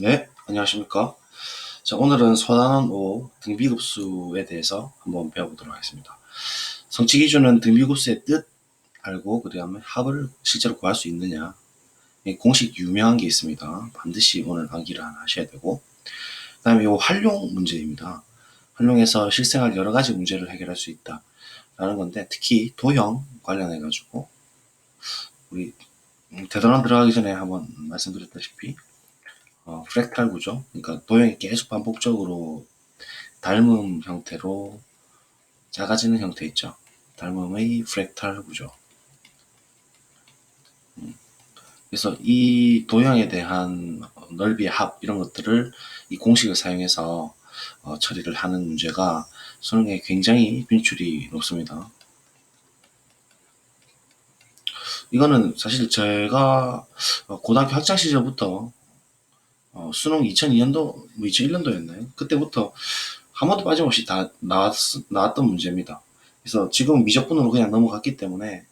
네, 안녕하십니까. 자, 오늘은 소단원 5 등비급수에 대해서 한번 배워보도록 하겠습니다. 성취 기준은 등비급수의 뜻 알고 그 다음에 합을 실제로 구할 수 있느냐. 공식 유명한 게 있습니다. 반드시 오늘 암기를 하셔야 되고, 그 다음에 이 활용 문제입니다. 활용해서 실생활 여러 가지 문제를 해결할 수 있다 라는 건데, 특히 도형 관련해 가지고 우리 대단원 들어가기 전에 한번 말씀드렸다시피 프랙탈 구조, 그러니까 도형이 계속 반복적으로 닮음 형태로 작아지는 형태 있죠. 닮음의 프랙탈 구조. 그래서 이 도형에 대한 넓이의 합 이런 것들을 이 공식을 사용해서 처리를 하는 문제가 수능에 굉장히 빈출이 높습니다. 이거는 사실 제가 고등학교 학창 시절부터 수능 2002년도, 2001년도였나요? 그때부터 한 번도 빠짐없이 다 나왔던 문제입니다. 그래서 지금 미적분으로 그냥 넘어갔기 때문에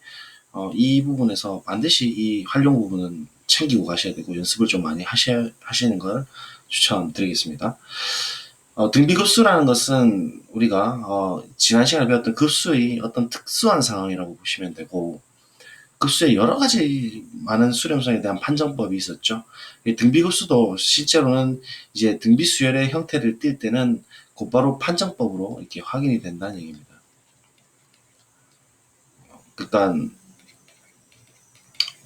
이 부분에서 반드시 이 활용 부분은 챙기고 가셔야 되고 연습을 좀 많이 하시는 걸 추천드리겠습니다. 등비급수라는 것은 우리가 지난 시간에 배웠던 급수의 어떤 특수한 상황이라고 보시면 되고, 급수의 여러 가지 많은 수렴성에 대한 판정법이 있었죠. 등비급수도 실제로는 이제 등비수열의 형태를 띌 때는 곧바로 판정법으로 이렇게 확인이 된다는 얘기입니다. 일단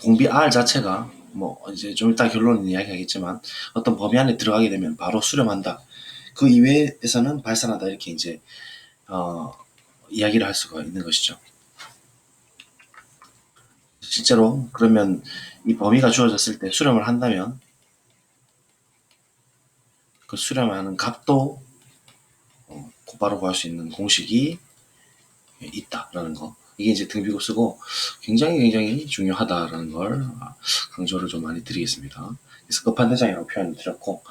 공비 R 자체가 뭐 이제 좀 이따 결론은 이야기하겠지만 어떤 범위 안에 들어가게 되면 바로 수렴한다. 그 이외에서는 발산한다. 이렇게 이제 어, 이야기를 할 수가 있는 것이죠. 실제로 그러면 이 범위가 주어졌을 때 수렴을 한다면 그 수렴하는 값도 곧바로 구할 수 있는 공식이 있다라는 거. 이게 이제 등비급수고 굉장히 중요하다라는 걸 강조를 좀 많이 드리겠습니다. 그래서 급한대장이라고 표현을 드렸고,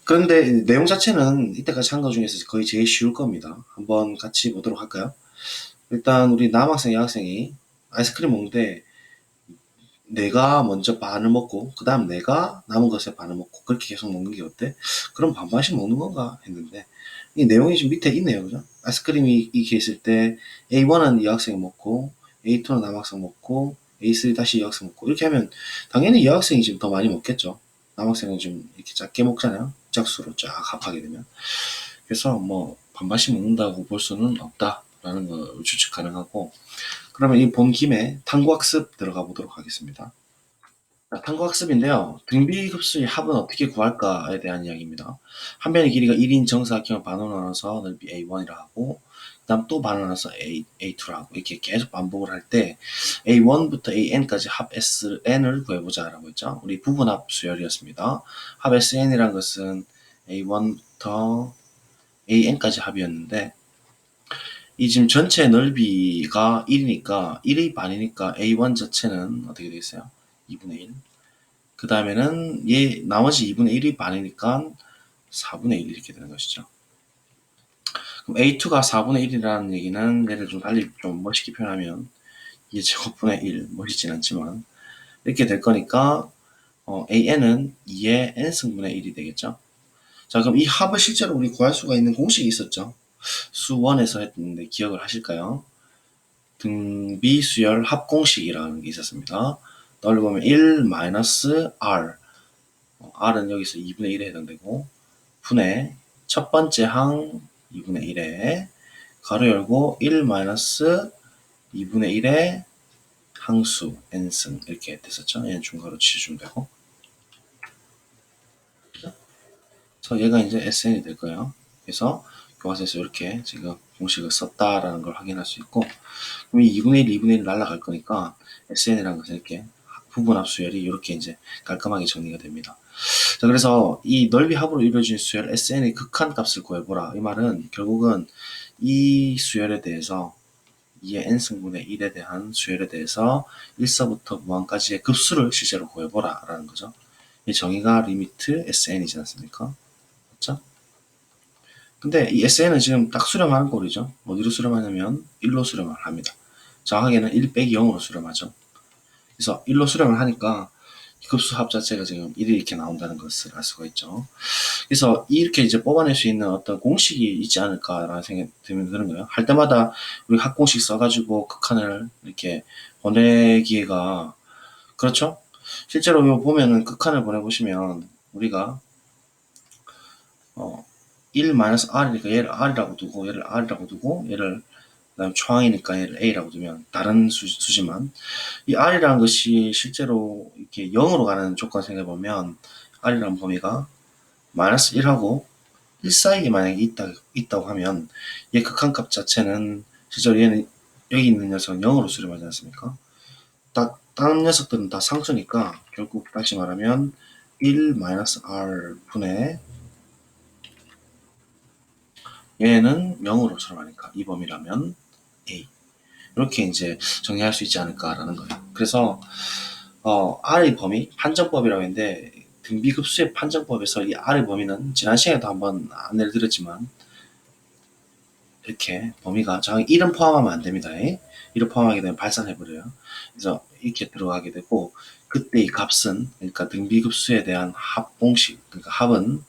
그런데 내용 자체는 이때까지 한 것 중에서 거의 제일 쉬울 겁니다. 한번 같이 보도록 할까요? 일단 우리 남학생, 여학생이 아이스크림 먹는데 내가 먼저 반을 먹고 그 다음 내가 남은 것에 반을 먹고 그렇게 계속 먹는 게 어때? 그럼 반반씩 먹는 건가 했는데 이 내용이 지금 밑에 있네요. 그죠? 아이스크림이 이렇게 있을 때 A1은 여학생이 먹고 A2는 남학생 먹고 A3 다시 여학생 먹고 이렇게 하면 당연히 여학생이 지금 더 많이 먹겠죠. 남학생은 좀 이렇게 작게 먹잖아요. 짝수로 쫙 합하게 되면. 그래서 뭐 반반씩 먹는다고 볼 수는 없다라는 걸 추측 가능하고, 그러면 이 본 김에 탐구학습 들어가 보도록 하겠습니다. 탐구학습인데요. 등비급수의 합은 어떻게 구할까에 대한 이야기입니다. 한 변의 길이가 1인 정사각형을 반으로 나눠서 넓이 A1이라 하고, 그 다음 또 반으로 나눠서 A2라 하고, 이렇게 계속 반복을 할 때 A1부터 AN까지 합 SN을 구해보자라고 했죠. 우리 부분합 수열이었습니다. 합 SN이란 것은 A1부터 AN까지 합이었는데, 이 지금 전체 넓이가 1이니까 1의 반이니까 A1 자체는 어떻게 되겠어요? 2분의 1. 그 다음에는 얘 나머지 2분의 1이 반이니까 4분의 1 이렇게 되는 것이죠. 그럼 A2가 4분의 1이라는 얘기는 얘를 좀 빨리 좀 멋있게 표현하면 2의 제곱분의 1, 멋있진 않지만 이렇게 될 거니까 AN은 2의 n승분의 1이 되겠죠. 자, 그럼 이 합을 실제로 우리 구할 수가 있는 공식이 있었죠. 수1에서 했는데 기억을 하실까요? 등비수열 합공식이라는 게 있었습니다. 떠올려보면 1 마이너스 R, R은 여기서 2분의 1에 해당되고, 분의 첫 번째 항 2분의 1에 가로 열고 1 마이너스 2분의 1의 항수 n승 이렇게 됐었죠. 얘는 중괄호 치주면 되고, 그래서 얘가 이제 SN이 될 거예요. 그래서 교과서에서 이렇게 지금 공식을 썼다라는 걸 확인할 수 있고, 그럼 이 2분의 1, 2분의 1 날라갈 거니까 SN이라는 것은 이렇게 부분합 수열이 이렇게 이제 깔끔하게 정리가 됩니다. 자, 그래서 이 넓이 합으로 이루어진 수열 SN의 극한값을 구해보라. 이 말은 결국은 이 수열에 대해서 2의 n승분의 1에 대한 수열에 대해서 1서부터 무한까지의 급수를 실제로 구해보라 라는 거죠. 이 정의가 리미트 SN이지 않습니까? 맞죠? 근데 이 SN은 지금 딱 수렴하는 꼴이죠. 어디로 수렴하냐면 1로 수렴을 합니다. 정확하게는 1 빼기 0으로 수렴하죠. 그래서 1로 수렴을 하니까 급수 합 자체가 지금 1이 이렇게 나온다는 것을 알 수가 있죠. 그래서 이렇게 이제 뽑아낼 수 있는 어떤 공식이 있지 않을까라는 생각이 드는 거예요. 할 때마다 우리 합공식 써가지고 극한을 이렇게 보내기가, 그렇죠? 실제로 이거 보면은 극한을 보내보시면 우리가 1-r이니까 얘를 r이라고 두고 얘를 r이라고 두고 얘를 그다음 초항이니까 얘를 a라고 두면 다른 수지만 이 r이라는 것이 실제로 이렇게 0으로 가는 조건 생각해보면 r이라는 범위가 -1하고 1 사이에 만약에 있다고 하면 얘 극한값 자체는 실제로 얘는 여기 있는 녀석은 0으로 수렴하지 않습니까? 다른 녀석들은 다 상수니까 결국 다시 말하면 1-r 분의 얘는 0으로 수렴하니까 이 범위라면 a, 이렇게 이제 정리할 수 있지 않을까라는 거예요. 그래서 R의 범위, 판정법이라고 했는데 등비급수의 판정법에서 이 R의 범위는 지난 시간에도 한번 안내를 드렸지만 이렇게 범위가 정확히 1은 포함하면 안 됩니다. 1을 포함하게 되면 발산해버려요. 그래서 이렇게 들어가게 되고 그때 이 값은, 그러니까 등비급수에 대한 합공식, 그러니까 합은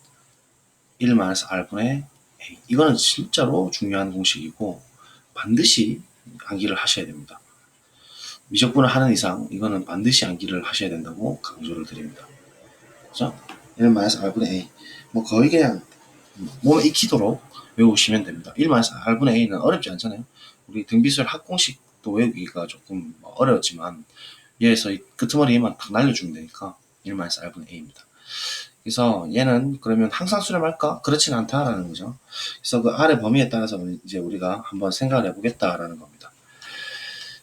1-r분의 a. 이거는 진짜로 중요한 공식이고 반드시 암기를 하셔야 됩니다. 미적분을 하는 이상 이거는 반드시 암기를 하셔야 된다고 강조를 드립니다. 그죠? 1-r분의 a. 뭐 거의 그냥 몸에 익히도록 외우시면 됩니다. 1-r분의 a는 어렵지 않잖아요. 우리 등비수열 합공식도 외우기가 조금 어려웠지만 얘에서 이 끄트머리만 딱 날려주면 되니까 1-r분의 a입니다. 그래서 얘는 그러면 항상 수렴할까? 그렇진 않다라는 거죠. 그래서 그 아래 범위에 따라서 이제 우리가 한번 생각을 해보겠다라는 겁니다.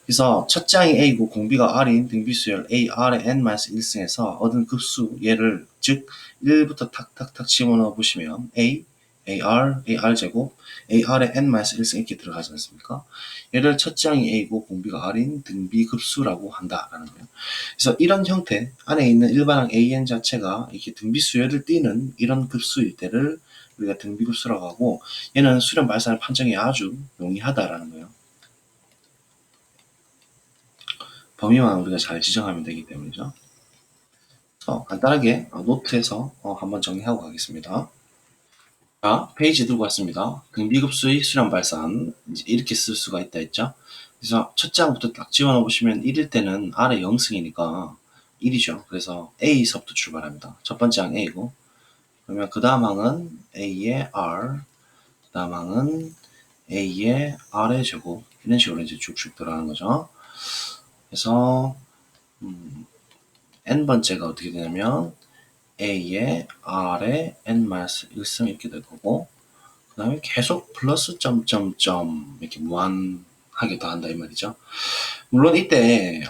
그래서 첫 장이 a고 공비가 r인 등비수열 a, r의 n-1승에서 얻은 급수 얘를 즉 1부터 탁탁탁 집어넣어 보시면 a, ar, ar제곱, ar의 n-1승 이렇게 들어가지 않습니까? 얘를 첫 장이 a고 공비가 r인 등비급수라고 한다라는 거예요. 그래서 이런 형태 안에 있는 일반항 an 자체가 이렇게 등비수열을 띠는 이런 급수일 때를 우리가 등비급수라고 하고 얘는 수렴 발산을 판정이 아주 용이하다라는 거예요. 범위만 우리가 잘 지정하면 되기 때문이죠. 간단하게 노트에서 한번 정리하고 가겠습니다. 자, 페이지 들고 왔습니다. 등비급수의 수렴 발산 이제 이렇게 쓸 수가 있다 했죠. 그래서 첫 장부터 딱 집어넣어 보시면 1일 때는 R의 0승이니까 1이죠. 그래서 A서부터 출발합니다. 첫 번째 항 A고 그러면 그 다음 항은 A의 R, 그 다음 항은 A의 R의 제곱 이런 식으로 이제 쭉쭉 들어가는 거죠. 그래서 n번째가 어떻게 되냐면 a의 r의 n-1승 이렇게 될 거고 그 다음에 계속 플러스 점점점 이렇게 무한하게 더한다 이 말이죠. 물론 이때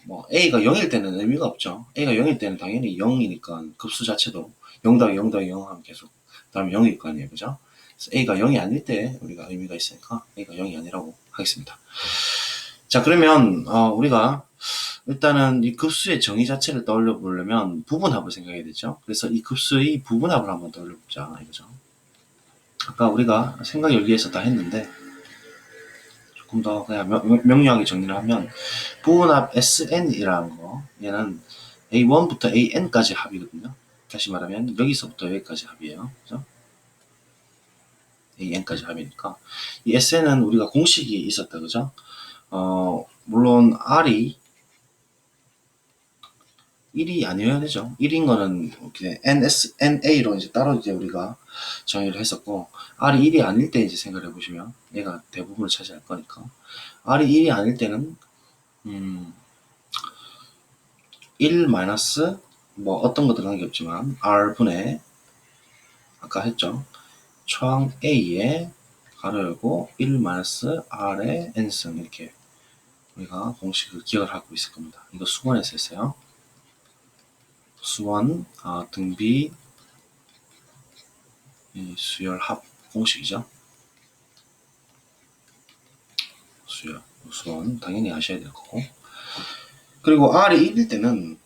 뭐 a가 0일 때는 의미가 없죠. a가 0일 때는 당연히 0이니까 급수 자체도 0 더하기 0 더하기 0 하면 계속 그 다음에 0일 거 아니에요. 그죠? 그래서 a가 0이 아닐 때 우리가 의미가 있으니까 a가 0이 아니라고 하겠습니다. 자, 그러면 우리가 일단은 이 급수의 정의 자체를 떠올려 보려면 부분합을 생각해야 되죠. 그래서 이 급수의 부분합을 한번 떠올려 보자 이거죠. 아까 우리가 생각 열기에서 다 했는데 조금 더 그냥 명료하게 정리를 하면 부분합 SN이라는 거 얘는 A1부터 AN까지 합이거든요. 다시 말하면 여기서부터 여기까지 합이에요. 그죠? AN까지 합이니까 이 SN은 우리가 공식이 있었다 그죠? 물론 R이 1이 아니어야 되죠. 1인 거는 이렇게 NA로 이제 따로 이제 우리가 정의를 했었고, R이 1이 아닐 때 이제 생각을 해보시면 얘가 대부분을 차지할 거니까. R이 1이 아닐 때는, 1 마이너스, 뭐 어떤 거 들어간 게 없지만, R분의, 아까 했죠. 초항 A에 가로 열고 1 마이너스 R의 N승 이렇게 우리가 공식을 기억을 하고 있을 겁니다. 이거 수원에서 했어요. 수원 등비 수열합 공식이죠. 수원 당연히 아셔야 될 거고. 그리고 R이 1일 때는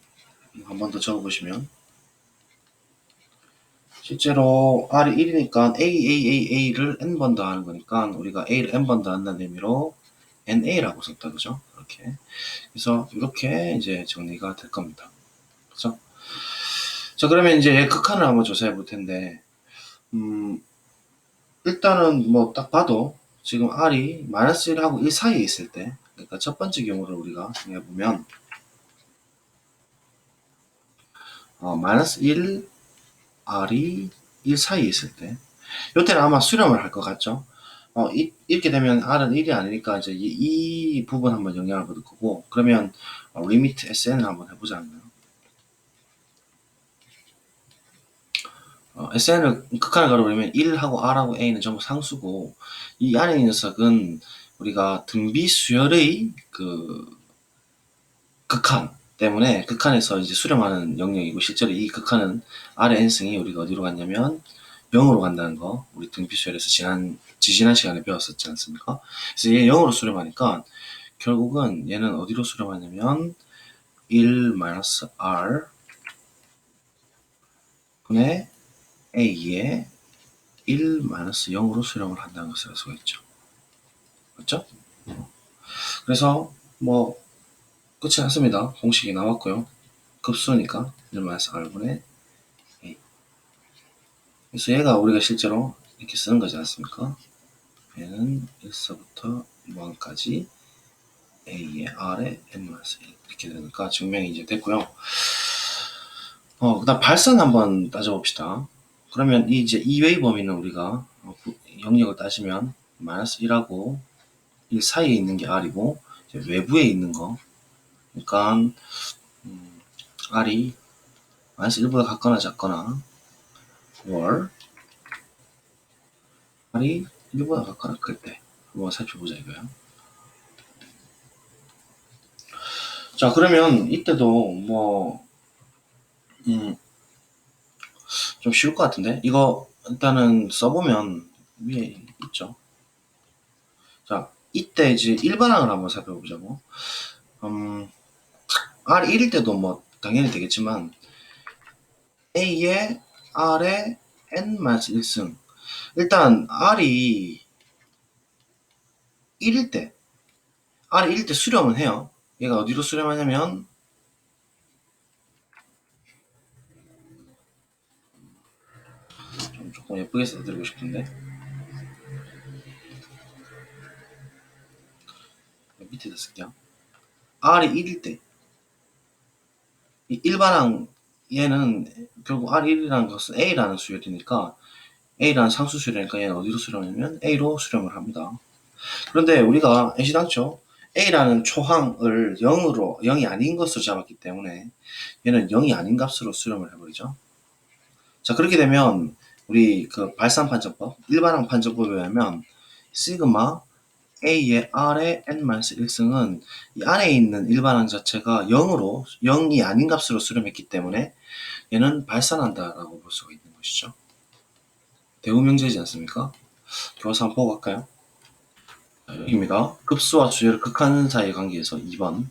한 번 더 적어보시면 실제로 R이 1이니까 AAAA를 n번 더하는 거니까 우리가 A를 n번 더한다는 의미로 NA라고 썼다 그죠? 이렇게. 그래서 이렇게 이제 정리가 될 겁니다. 그죠? 자, 그러면 이제 극한을 한번 조사해 볼 텐데, 일단은 뭐 딱 봐도 지금 R이 마이너스 1하고 1 사이에 있을 때, 그러니까 첫 번째 경우를 우리가 해보면, 마이너스 1, R이 1 사이에 있을 때, 이때는 아마 수렴을 할 것 같죠? 이렇게 되면 R은 1이 아니니까 이제 이 부분 한번 영향을 받을 거고, 그러면 리미트 SN을 한번 해보자고요. SN을 극한을 가려면 1하고 R하고 A는 전부 상수고, 이 안에 있는 녀석은 우리가 등비 수열의 그 극한 때문에 극한에서 이제 수렴하는 영역이고, 실제로 이 극한은 R의 n승이 우리가 어디로 갔냐면 0으로 간다는 거 우리 등비수열에서 지지난 시간에 배웠었지 않습니까? 그래서 얘 0으로 수렴하니까 결국은 얘는 어디로 수렴하냐면 1-R 분의 A에 1-0으로 수렴을 한다는 것을 알 수가 있죠. 맞죠? 그래서 뭐 끝이 났습니다. 공식이 나왔고요. 급수니까 1-R분의 A. 그래서 얘가 우리가 실제로 이렇게 쓰는 거지 않습니까? 얘는 1서부터 무한까지 A의 R의 n-1 이렇게 되니까 증명이 이제 됐고요. 그 다음 발산 한번 따져봅시다. 그러면 이제 이외의 범위는 우리가 영역을 따지면 마이너스 1하고 1 사이에 있는 게 R이고, 이제 외부에 있는 거, 그러니까 R이 마이너스 1보다 같거나 작거나, or R이 1보다 같거나 클 때 한번 살펴보자 이거예요. 자, 그러면 이때도 뭐 좀 쉬울 것 같은데, 이거 일단은 써보면 위에 있죠. 자, 이때 이제 일반항을 한번 살펴보자고. R1일 때도 뭐 당연히 되겠지만 A의 R의 n-1승, 일단 R이 1일 때 R이 1일 때 수렴은 해요. 얘가 어디로 수렴하냐면 좀 조금 예쁘게 써드리고 싶은데, 밑에다 쓸게요. R이 1일 때 일반항, 얘는 결국 R1이라는 것은 A라는 수열이니까, A라는 상수 수열이니까 얘는 어디로 수렴하냐면 A로 수렴을 합니다. 그런데 우리가 애시당초 A라는 초항을 0이 아닌 것으로 잡았기 때문에 얘는 0이 아닌 값으로 수렴을 해버리죠. 자, 그렇게 되면 우리 그 발산 판정법, 일반항 판정법에 의하면 시그마 A의 R의 n-1승은 이 안에 있는 일반항 자체가 0이 아닌 값으로 수렴했기 때문에 얘는 발산한다라고 볼 수가 있는 것이죠. 대우명제이지 않습니까? 교과서 한번 보고 갈까요? 여기입니다. 급수와 주제를 극한 사이의 관계에서 2번,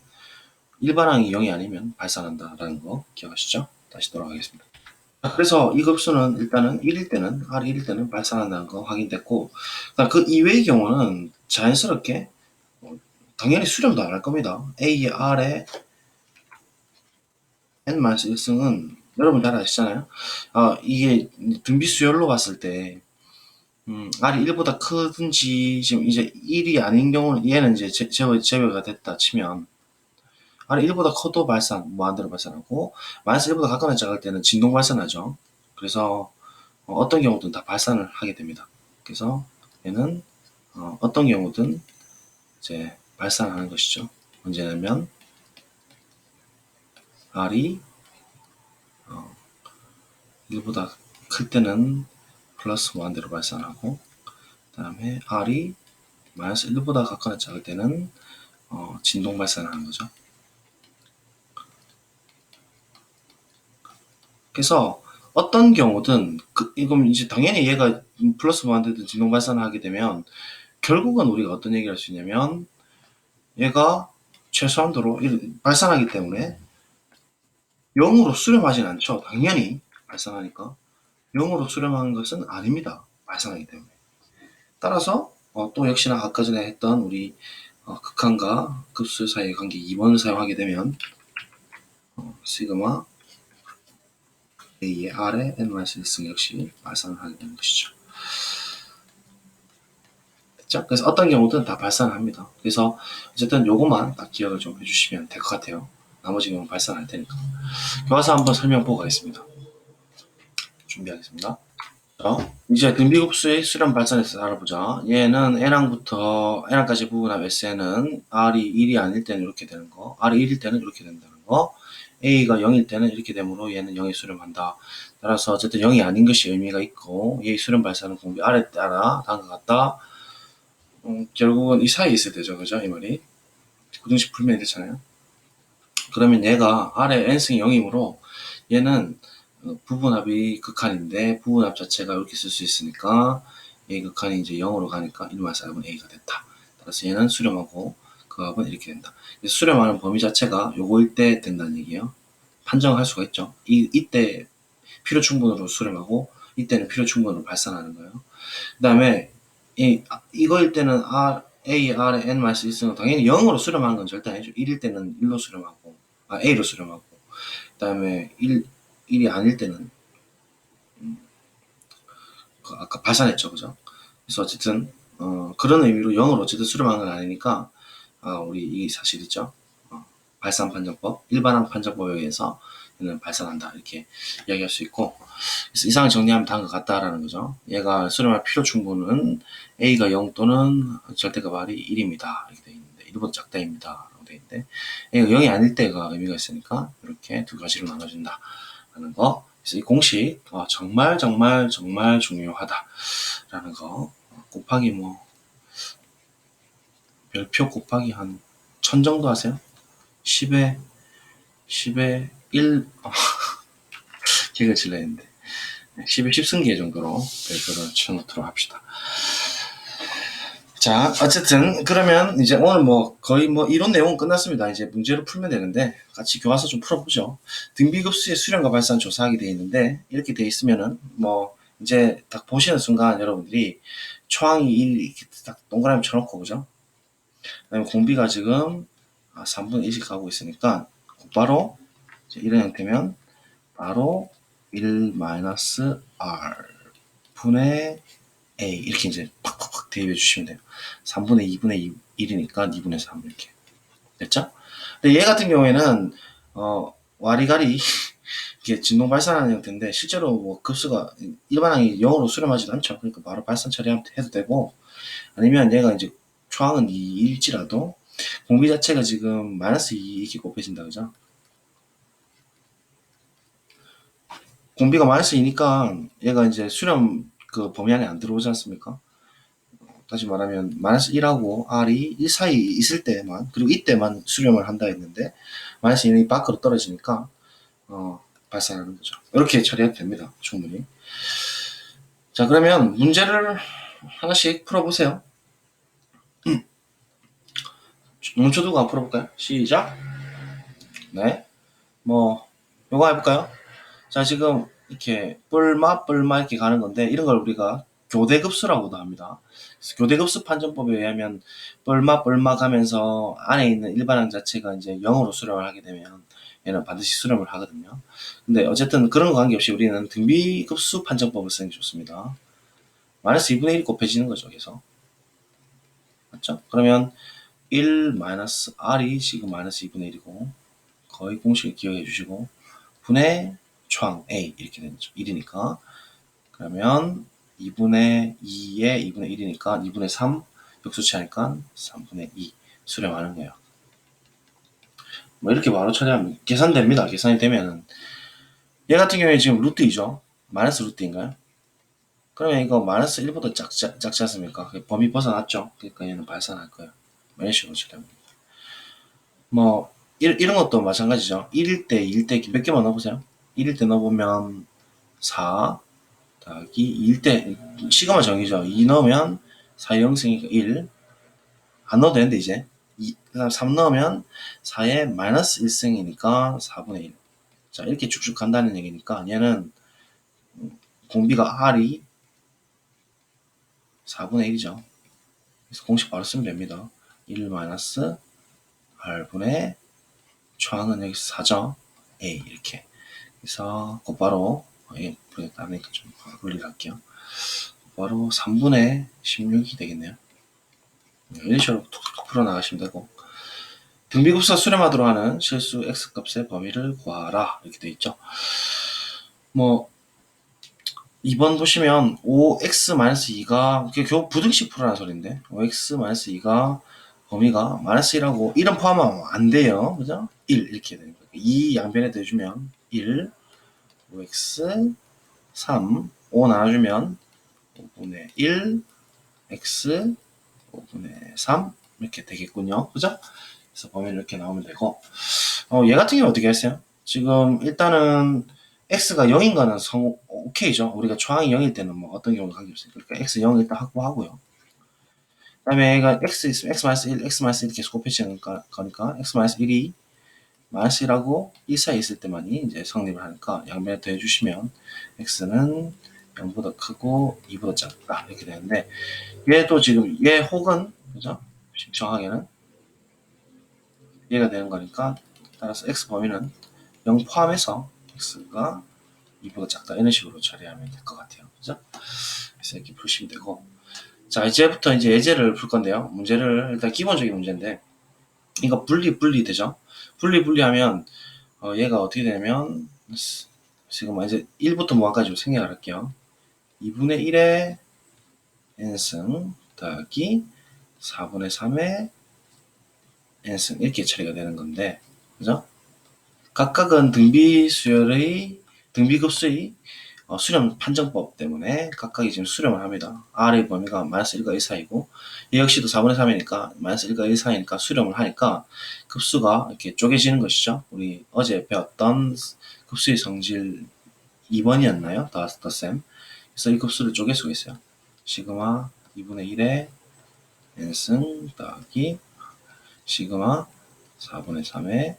일반항이 0이 아니면 발산한다라는 거 기억하시죠? 다시 돌아가겠습니다. 그래서 이 급수는 일단은 1일 때는, R이 1일 때는 발산한다는 거 확인됐고, 그 이외의 경우는 자연스럽게 당연히 수렴도 안 할 겁니다. A의 R의 n-1승은 여러분 잘 아시잖아요. 이게 등비 수열로 봤을 때 R이 1보다 크든지, 지금 이제 1이 아닌 경우는, 얘는 이제 제외가 됐다 치면 R이 1보다 커도 무한대로 발산하고, 마이너스 1보다 가까운 작을 때는 진동 발산하죠. 그래서 어떤 경우든 다 발산을 하게 됩니다. 그래서 얘는 어떤 경우든 이제 발산하는 것이죠. 언제냐면 R이 1보다 클 때는 플러스 무한대로 발산하고, 그 다음에 R이 마이너스 1보다 가까운 작을 때는 진동 발산하는 거죠. 그래서 어떤 경우든 이건 이제 당연히 얘가 플러스 무한대든 진동 발산을 하게 되면 결국은 우리가 어떤 얘기를 할 수 있냐면, 얘가 최소한도로 발산하기 때문에 0으로 수렴하진 않죠. 당연히 발산하니까 0으로 수렴하는 것은 아닙니다. 발산하기 때문에. 따라서 또 역시나 아까 전에 했던 우리 극한과 급수 사이의 관계 2번을 사용하게 되면 시그마 A의 R의 n-1승 역시 발산을 하게 되는 것이죠. 됐죠? 그래서 어떤 경우든 다 발산을 합니다. 그래서 어쨌든 요것만 딱 기억을 좀 해주시면 될 것 같아요. 나머지 경우 발산할 테니까. 교과서 한번 설명 보고 가겠습니다. 준비하겠습니다. 이제 등비급수의 수렴 발산에서 알아보자. 얘는 N항까지 부분합 SN은 R이 1이 아닐 때는 이렇게 되는 거, R이 1일 때는 이렇게 된다는 거, A가 0일 때는 이렇게 되므로 얘는 0에 수렴한다. 따라서 어쨌든 0이 아닌 것이 의미가 있고, 얘의 수렴 발산은 공비 R에 따라 다음과 같다. 결국은 이 사이에 있어야 되죠. 그죠? 이 말이. 구등식 풀면 되잖아요. 그러면 얘가 R의 N승이 0이므로 얘는 부분합이 극한인데 부분합 자체가 이렇게 쓸 수 있으니까 A 극한이 이제 0으로 가니까 1-4은 A가 됐다. 따라서 얘는 수렴하고 그 합은 이렇게 된다. 수렴하는 범위 자체가 요거일 때 된다는 얘기예요. 판정할 수가 있죠. 이때 필요 충분으로 수렴하고 이때는 필요 충분으로 발산하는 거예요. 그 다음에 이거일 때는 A, R의 n-1승은 당연히 0으로 수렴하는 건 절대 아니죠. 1일 때는 1로 수렴하고 A로 수렴하고 그 다음에 1이 아닐 때는 아까 발산했죠. 그죠? 그래서 어쨌든 그런 의미로 0으로 어쨌든 수렴한 건 아니니까 우리 이 사실 있죠. 발산 판정법, 일반항 판정법에 의해서 얘는 발산한다 이렇게 이야기할 수 있고, 그래서 이상을 정리하면 다음과 같다라는 거죠. 얘가 수렴할 필요 충분은 A가 0 또는 절대값 R이 1입니다. 이렇게 돼 있는데 1보다 작다입니다. 라고 돼 있는데 A가 0이 아닐 때가 의미가 있으니까 이렇게 두 가지로 나눠진다라는 거. 그래서 이 공식 정말 중요하다라는 거. 곱하기 별표 곱하기 한 1000 정도 하세요. 10에 1 기획을 칠려 했는데 10에 10승계 정도로 별표를 쳐놓도록 합시다. 자, 어쨌든 그러면 이제 오늘 거의 이론 내용은 끝났습니다. 이제 문제로 풀면 되는데 같이 교과서 좀 풀어보죠. 등비급수의 수렴과 발산 조사하게 돼 있는데 이렇게 돼 있으면은 이제 딱 보시는 순간 여러분들이 초항이 1 이렇게 딱 동그라미 쳐놓고 그죠? 그다음에 공비가 지금 3분의 1씩 가고 있으니까 곧바로 이런 형태면 바로 1-R 분의 A 이렇게 이제 팍팍팍 대입해 주시면 돼요. 3분의 2분의 1이니까 2분의 3 이렇게 됐죠? 근데 얘 같은 경우에는 와리가리 이게 진동 발산하는 형태인데 실제로 급수가 일반항이 0으로 수렴하지도 않죠. 그러니까 바로 발산 처리해도 되고, 아니면 얘가 이제 초항은 2일지라도 공비 자체가 지금 -2 이렇게 곱해진다 그죠? 공비가 -2니까 얘가 이제 수렴 그 범위 안에 안 들어오지 않습니까? 다시 말하면 -1하고 R이 1 사이 있을 때만, 그리고 이때만 수렴을 한다 했는데 -1이 밖으로 떨어지니까 발산하는 거죠. 이렇게 처리해도 됩니다. 충분히. 자, 그러면 문제를 하나씩 풀어보세요. 멈춰두고 한번 풀어볼까요? 시작. 네. 요거 해볼까요? 자, 지금 이렇게 뿔마 이렇게 가는 건데 이런 걸 우리가 교대급수라고도 합니다. 교대급수 판정법에 의하면 뿔마 가면서 안에 있는 일반항 자체가 이제 0으로 수렴을 하게 되면 얘는 반드시 수렴을 하거든요. 근데 어쨌든 그런 거 관계없이 우리는 등비급수 판정법을 쓰는 게 좋습니다. -2분의 1이 곱해지는 거죠. 계속. 맞죠? 그러면 1-R이 지금 -2분의 1이고 거의 공식을 기억해 주시고 분의 초항 A 이렇게 되는 거죠. 1이니까. 그러면 2분의 2에 2분의 1이니까 2분의 3 역수치 하니까 3분의 2 수렴하는 거예요. 이렇게 바로 처리하면 계산됩니다. 계산이 되면은 얘 같은 경우에 지금 루트 2죠. 마이너스 루트인가요? 그러면 이거 마이너스 1보다 작지 않습니까? 범위 벗어났죠. 그러니까 얘는 발산할 거예요. 이런 식으로 처리합니다. 이런 것도 마찬가지죠. 1일 때, 2일 때 몇 개만 넣어보세요. 1일 때 넣어보면 4 더하기 2일 때 시간만 정의죠. 2 넣으면 4의 0승이니까 1. 안 넣어도 되는데 이제 그 다음 3 넣으면 4의 마이너스 1승이니까 4분의 1. 자, 이렇게 쭉쭉 간다는 얘기니까 얘는 공비가 R이 4분의 1이죠. 그래서 공식 바로 쓰면 됩니다. 1 마이너스 R분의 초항은 여기서 4죠. A 이렇게. 그래서 곧바로 프로젝트 안니까 좀 분리할게요. 곧바로 3분의 16이 되겠네요. 이런 식으로 툭툭 풀어나가시면 되고, 등비급수 수렴하도록 하는 실수 x값의 범위를 구하라 이렇게 되어 있죠. 뭐 2번 보시면 5x-2가 겨우 부등식 풀어라는 소리인데 5x-2가 범위가 -1하고 1은 포함하면 안 돼요. 그죠? 1 이렇게 되는 거예요. 2 양변에 대주면 1, 5x, 3, 5 나눠주면 5분의 1, x, 5분의 3 이렇게 되겠군요. 그죠? 그래서 범위는 이렇게 나오면 되고, 얘 같은 경우는 어떻게 했어요? 지금 일단은 x가 0인 거는 오케이죠. 우리가 초항이 0일 때는 뭐 어떤 경우도 관계없어요. 그러니까 x 0 일단 확보하고요. 그 다음에 얘가 x 있으면 x-1, x-1 계속 곱해지는 거니까 x-1이 -1하고 1 사이에 있을 때만이 이제 성립을 하니까 양변에 더해주시면 x는 0보다 크고 2보다 작다 이렇게 되는데, 얘도 지금 얘 혹은 그죠? 정확하게는 얘가 되는 거니까 따라서 x 범위는 0 포함해서 x가 2보다 작다 이런 식으로 처리하면 될 것 같아요. 그죠? 그래서 이렇게 푸시면 되고, 자 이제부터 이제 예제를 풀 건데요. 문제를 일단 기본적인 문제인데 이거 분리 되죠? 분리하면 얘가 어떻게 되냐면 지금 이제 1부터 무한까지 생략을 할게요. 2분의 1의 n승 더하기 4분의 3의 n승 이렇게 처리가 되는 건데, 그죠? 각각은 등비급수의 수렴 판정법 때문에 각각이 지금 수렴을 합니다. R의 범위가 -1과 1 사이고, 얘 역시도 4분의 3이니까 -1과 1 사이니까 수렴을 하니까 급수가 이렇게 쪼개지는 것이죠. 우리 어제 배웠던 급수의 성질 2번이었나요? 덧셈. 그래서 이 급수를 쪼갤 수가 있어요. 시그마 2분의 1의 n승 더하기 시그마 4분의 3의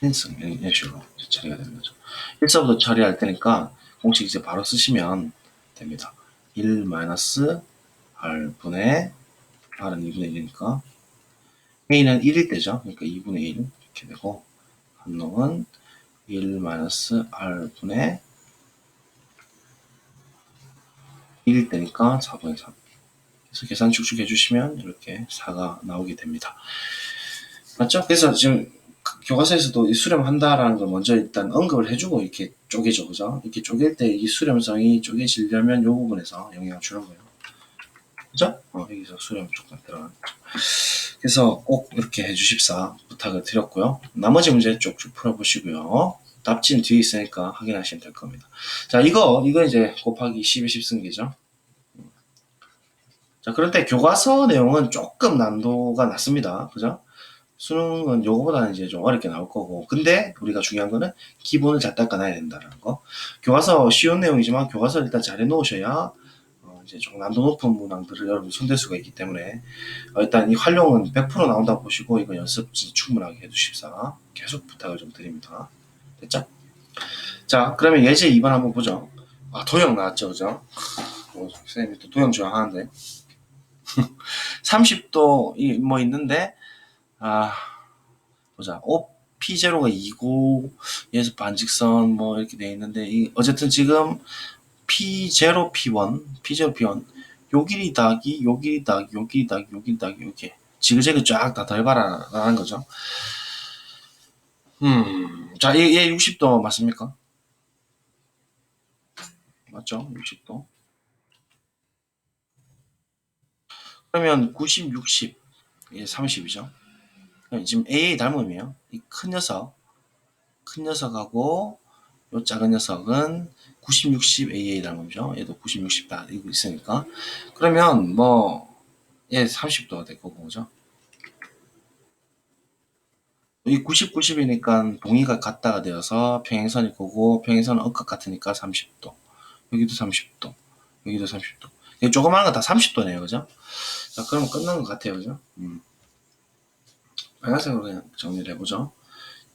n승 이런 식으로 처리가 되는 거죠. 1사부터 처리할 테니까 공식 이제 바로 쓰시면 됩니다. 1 마이너스 r분의 r은 2분의 1이니까 a는 1일 때죠. 그러니까 2분의 1 이렇게 되고, 합동은 1 마이너스 r분의 1일 때니까 4분의 3. 그래서 계산 쭉쭉 해주시면 이렇게 4가 나오게 됩니다. 맞죠? 그래서 지금 교과서에서도 이 수렴한다라는 걸 먼저 일단 언급을 해주고 이렇게 쪼개죠. 그죠? 이렇게 쪼갤 때 이 수렴성이 쪼개지려면 이 부분에서 영향을 주는 거예요. 그죠? 여기서 수렴 조금 들어가는 거죠. 그래서 꼭 이렇게 해주십사 부탁을 드렸고요. 나머지 문제 쭉쭉 풀어보시고요. 답지는 뒤에 있으니까 확인하시면 될 겁니다. 자, 이거 이제 곱하기 12, 10승계죠. 자, 그런데 교과서 내용은 조금 난도가 낮습니다. 그죠? 수능은 요거보다는 이제 좀 어렵게 나올 거고, 근데 우리가 중요한 거는 기본을 잘 닦아놔야 된다는 거. 교과서 쉬운 내용이지만 교과서 일단 잘 해놓으셔야 이제 좀 난도 높은 문항들을 여러분 손댈 수가 있기 때문에 일단 이 활용은 100% 나온다고 보시고 이거 연습 충분하게 해두십사 계속 부탁을 좀 드립니다. 됐죠? 자, 그러면 예제 2번 한번 보죠. 도형 나왔죠, 그죠? 선생님이 또 도형 좋아하는데 30도 뭐 있는데 보자. P0가 2고 얘에서 반직선 뭐 이렇게 돼 있는데 어쨌든 지금 P0, P1 요 길이 더하기 요 길이 더하기 요 길이 더하기 요 길이 더하기 이렇게 지그재그 쫙 다 더해봐라라는 거죠. 자, 얘 60도 맞습니까? 맞죠? 60도. 그러면 90, 60, 이게 30이죠. 지금 AA 닮음이에요. 이 큰 녀석하고 요 작은 녀석은 90, 60 AA 닮음이죠. 얘도 90, 60 다 이거 있으니까. 그러면 얘 30도가 될 거고, 그죠? 이 90, 90이니까 동의가 같다가 되어서 평행선일 거고, 평행선은 억각 같으니까 30도. 여기도 30도. 여기도 30도. 이 조그마한 건 다 30도네요, 그죠? 자, 그러면 끝난 것 같아요, 그죠? 빨간색으로 그냥 정리를 해보죠.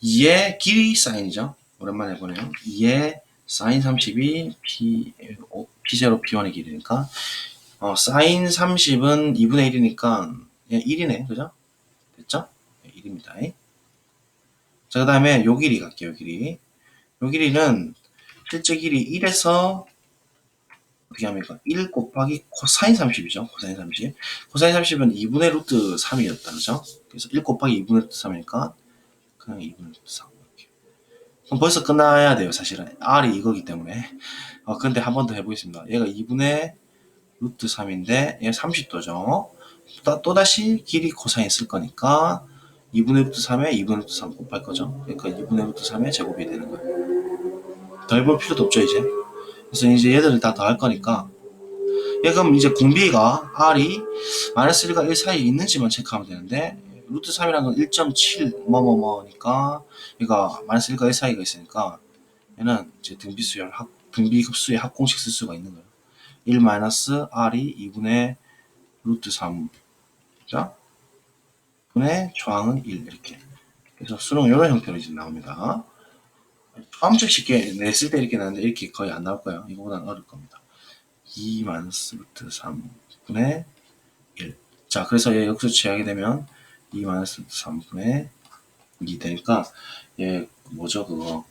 2의 길이 사인이죠. 오랜만에 보네요. 2의 사인 30이 P0, P1의 길이니까 사인 30은 2분의 1이니까 1이네. 그죠? 됐죠? 1입니다. 자, 그 다음에 요 길이 갈게요. 요 길이는 실제 길이 1에서 어떻게 합니까? 1 곱하기 코사인 30이죠. 코사인 30. 코사인 30은 2분의 루트 3이었다. 그죠? 그래서 1 곱하기 2분의 루트 3이니까 그냥 2분의 루트 3. 이렇게. 그럼 벌써 끝나야 돼요. 사실은. R이 이거기 때문에. 근데 한 번 더 해보겠습니다. 얘가 2분의 루트 3인데 얘 30도죠. 또다시 길이 코사인 쓸 거니까 2분의 루트 3에 2분의 루트 3 곱할 거죠. 그러니까 2분의 루트 3의 제곱이 되는 거예요. 더 해볼 필요도 없죠, 이제. 그래서 이제 얘들을 다 더할 거니까 얘 그럼 이제 공비가 R이 마이너스 1과 1 사이에 있는지만 체크하면 되는데 루트 3이라는 건 1.7 뭐뭐뭐니까 얘가 마이너스 1과 1 사이가 있으니까 얘는 이제 등비급수의 합공식 쓸 수가 있는 거예요. 1 마이너스 R이 2분의 루트 3 자 분의 초항은 1 이렇게. 그래서 수능 이런 형태로 이제 나옵니다. 엄청 쉽게 냈을 때 이렇게 나는데 이렇게 거의 안 나올 거예요. 이거보다는 어려울 겁니다. 2 마이너스 루트 3분의 1. 자, 그래서 얘 역수 취하게 되면 2 마이너스 루트 3분의 2 되니까 얘 뭐죠 그거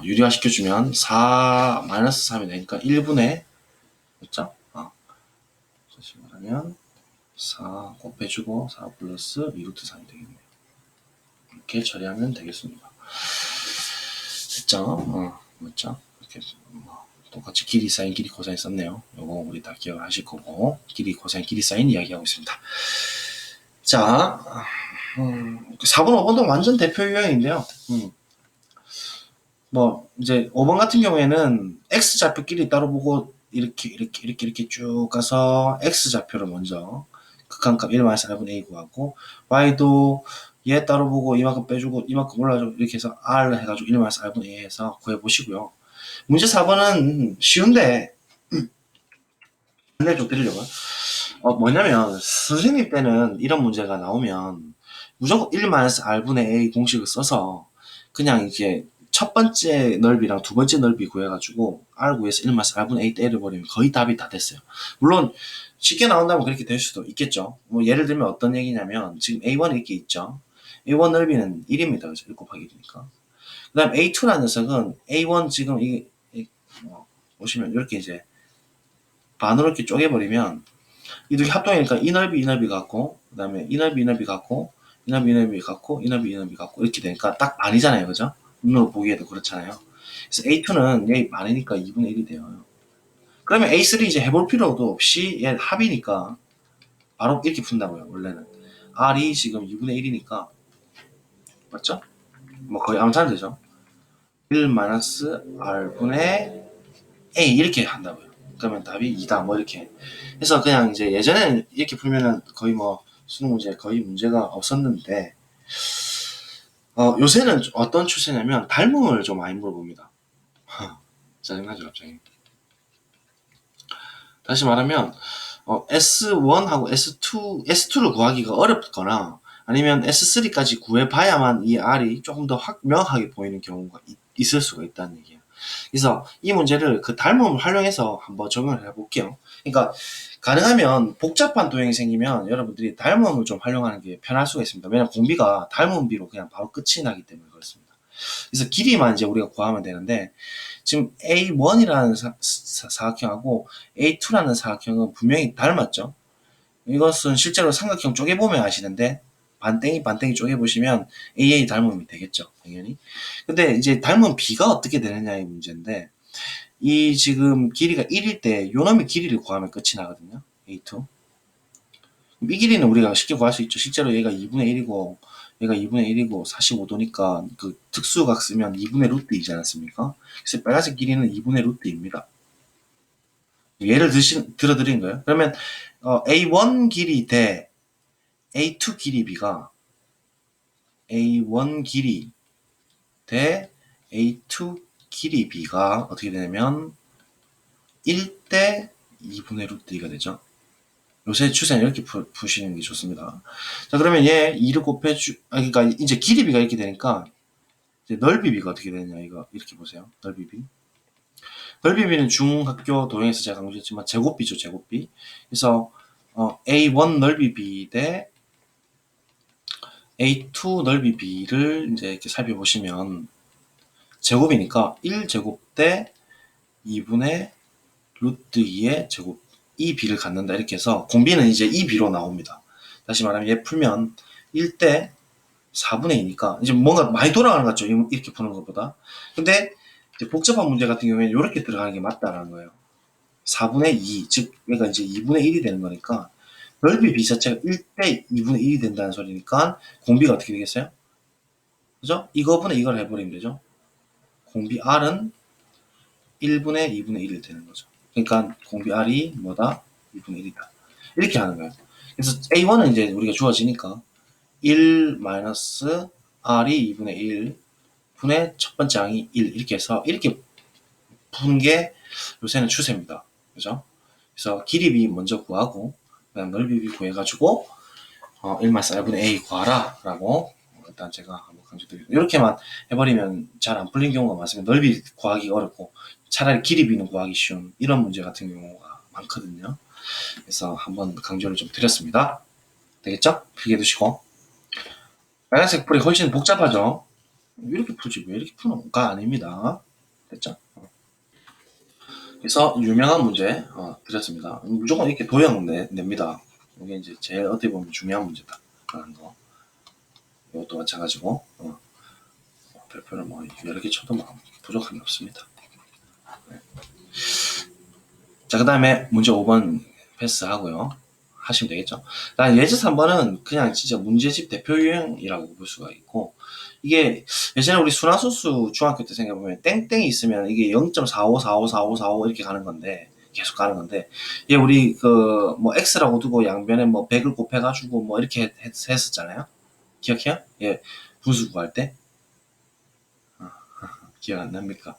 유리화 시켜주면 4 마이너스 3이 되니까 1분의 그렇죠? 다시 말하면 4 곱해주고 4 플러스 2 루트 3이 되겠네요. 이렇게 처리하면 되겠습니다. 됐죠? 맞죠? 이렇게 똑같이 길이 사인 길이 코사인 썼네요. 요거 우리 다 기억을 하실 거고 길이 코사인 길이 사인 이야기하고 있습니다. 자 4번 5번도 완전 대표 유형인데요. 뭐 이제 5번 같은 경우에는 x좌표끼리 따로 보고 이렇게 쭉 가서 x좌표를 먼저 극한값 1 마이너스 r분 a 구하고 y도 얘 따로 보고 이만큼 빼주고 이만큼 올라주고 이렇게 해서 r 해가지고 1 마이너스 r분 a 해서 구해보시고요. 문제 4번은 쉬운데 안내 좀 드리려고요. 뭐냐면 선생님 때는 이런 문제가 나오면 무조건 1 마이너스 r분의 a 공식을 써서 그냥 이제 첫 번째 넓이랑 두 번째 넓이 구해가지고 r 구해서 1 마이너스 r분의 a 때려버리면 거의 답이 다 됐어요. 물론 쉽게 나온다면 그렇게 될 수도 있겠죠. 뭐 예를 들면 어떤 얘기냐면 지금 a1 이렇게 있죠. a1 넓이는 1입니다. 그래서 1 곱하기 1이니까. 그 다음 a2라는 녀석은 a1 지금 보시면 이렇게 이제 반으로 이렇게 쪼개버리면 이두 개 합동이니까 이 넓이 같고 그 다음에 이 넓이 같고 이 넓이 같고 이 넓이 같고 이렇게 되니까 딱 반이잖아요. 그죠? 눈으로 보기에도 그렇잖아요. 그래서 A2는 얘 반이니까 2분의 1이 돼요. 그러면 A3 이제 해볼 필요도 없이 얘 합이니까 바로 이렇게 푼다고요. 원래는 R이 지금 2분의 1이니까 맞죠? 뭐 거의 아무 잘 되죠. 1 마이너스 R분의 A 이렇게 한다고요. 그러면 답이 2다 뭐 이렇게 해서 그냥 이제 예전에는 이렇게 풀면은 거의 뭐 수능 문제 거의 문제가 없었는데 요새는 어떤 추세냐면 닮음을 좀 많이 물어봅니다. 짜증나죠 갑자기. 다시 말하면 S1하고 S2를 구하기가 어렵거나 아니면 S3까지 구해봐야만 이 R이 조금 더 명확하게 보이는 경우가 있을 수가 있다는 얘기예요. 그래서 이 문제를 그 닮음을 활용해서 한번 적용을 해볼게요. 그러니까 가능하면 복잡한 도형이 생기면 여러분들이 닮음을 좀 활용하는 게 편할 수가 있습니다. 왜냐면 공비가 닮음비로 그냥 바로 끝이 나기 때문에 그렇습니다. 그래서 길이만 이제 우리가 구하면 되는데 지금 A1이라는 사각형하고 A2라는 사각형은 분명히 닮았죠. 이것은 실제로 삼각형 쪼개보면 아시는데 반땡이 쪼개보시면 AA 닮음이 되겠죠. 당연히. 근데 이제 닮은 B가 어떻게 되느냐의 문제인데 이 지금 길이가 1일 때 요놈의 길이를 구하면 끝이 나거든요. A2. 이 길이는 우리가 쉽게 구할 수 있죠. 실제로 얘가 2분의 1이고 얘가 2분의 1이고 45도니까 그 특수각 쓰면 2분의 루트 2지 않았습니까? 그래서 빨간색 길이는 2분의 루트 2입니다. 예를 들어드린 거예요. 그러면 A1 길이 대 A2 길이 B가 A1 길이 대 A2 길이 B가 어떻게 되냐면 1대 2분의 루트 2가 되죠. 요새 추세는 이렇게 푸시는 게 좋습니다. 자, 그러면 얘 2를 그러니까 이제 길이 B가 이렇게 되니까 이제 넓이 B가 어떻게 되느냐, 이거 이렇게 보세요. 넓이 B. 넓이 B는 중학교 도형에서 제가 강조했지만 제곱비죠, 제곱비. 그래서 A1 넓이 B 대 A2 넓이 B를 이제 이렇게 살펴보시면 제곱이니까 1제곱 대 2분의 루트 2의 제곱 이 B를 갖는다 이렇게 해서 공비는 이제 이 B로 나옵니다. 다시 말하면 얘 풀면 1대 4분의 2니까 이제 뭔가 많이 돌아가는 것 같죠. 이렇게 푸는 것보다. 근데 이제 복잡한 문제 같은 경우에는 이렇게 들어가는 게 맞다라는 거예요. 4분의 2, 즉 그러니까 이제 2분의 1이 되는 거니까 넓이 B 자체가 1대 2분의 1이 된다는 소리니까 공비가 어떻게 되겠어요? 그죠? 이거분의 이걸 해버리면 되죠. 공비 R은 1분의 2분의 1이 되는 거죠. 그러니까 공비 R이 뭐다? 2분의 1이다. 이렇게 하는 거예요. 그래서 A1은 이제 우리가 주어지니까 1 마이너스 R이 2분의 1 분의 첫 번째 항이 1 이렇게 해서 이렇게 푸는 게 요새는 추세입니다. 그죠? 그래서 길이 B 먼저 구하고 그다음 넓이 B 구해가지고 1 마이너스 R분의 A 구하라 라고 일단 제가 한번 강조드리고 이렇게만 해버리면 잘 안 풀린 경우가 많습니다. 넓이 구하기가 어렵고 차라리 길이 B는 구하기 쉬운 이런 문제 같은 경우가 많거든요. 그래서 한번 강조를 좀 드렸습니다. 되겠죠? 필기해 두시고 빨간색 풀이 훨씬 복잡하죠? 이렇게 풀지 왜 이렇게 푸는 가 아닙니다. 됐죠? 그래서 유명한 문제 드렸습니다. 무조건 이렇게 도형 냅니다. 이게 이제 제일 어떻게 보면 중요한 문제다 라는 거. 이것도 마찬가지고 별표를 뭐 여러 개 쳐도 뭐 부족함이 없습니다. 네. 자, 그 다음에 문제 5번 패스하고요. 하시면 되겠죠. 난 예제 3번은 그냥 진짜 문제집 대표 유형이라고 볼 수가 있고, 이게 예전에 우리 순환소수 중학교 때 생각해보면 땡땡이 있으면 이게 0.45454545 이렇게 가는 건데, 계속 가는 건데, 이게 우리 뭐 x라고 두고 양변에 뭐 100을 곱해가지고 뭐 이렇게 했었잖아요. 기억해요? 예, 분수 구할 때. 기억 안 납니까?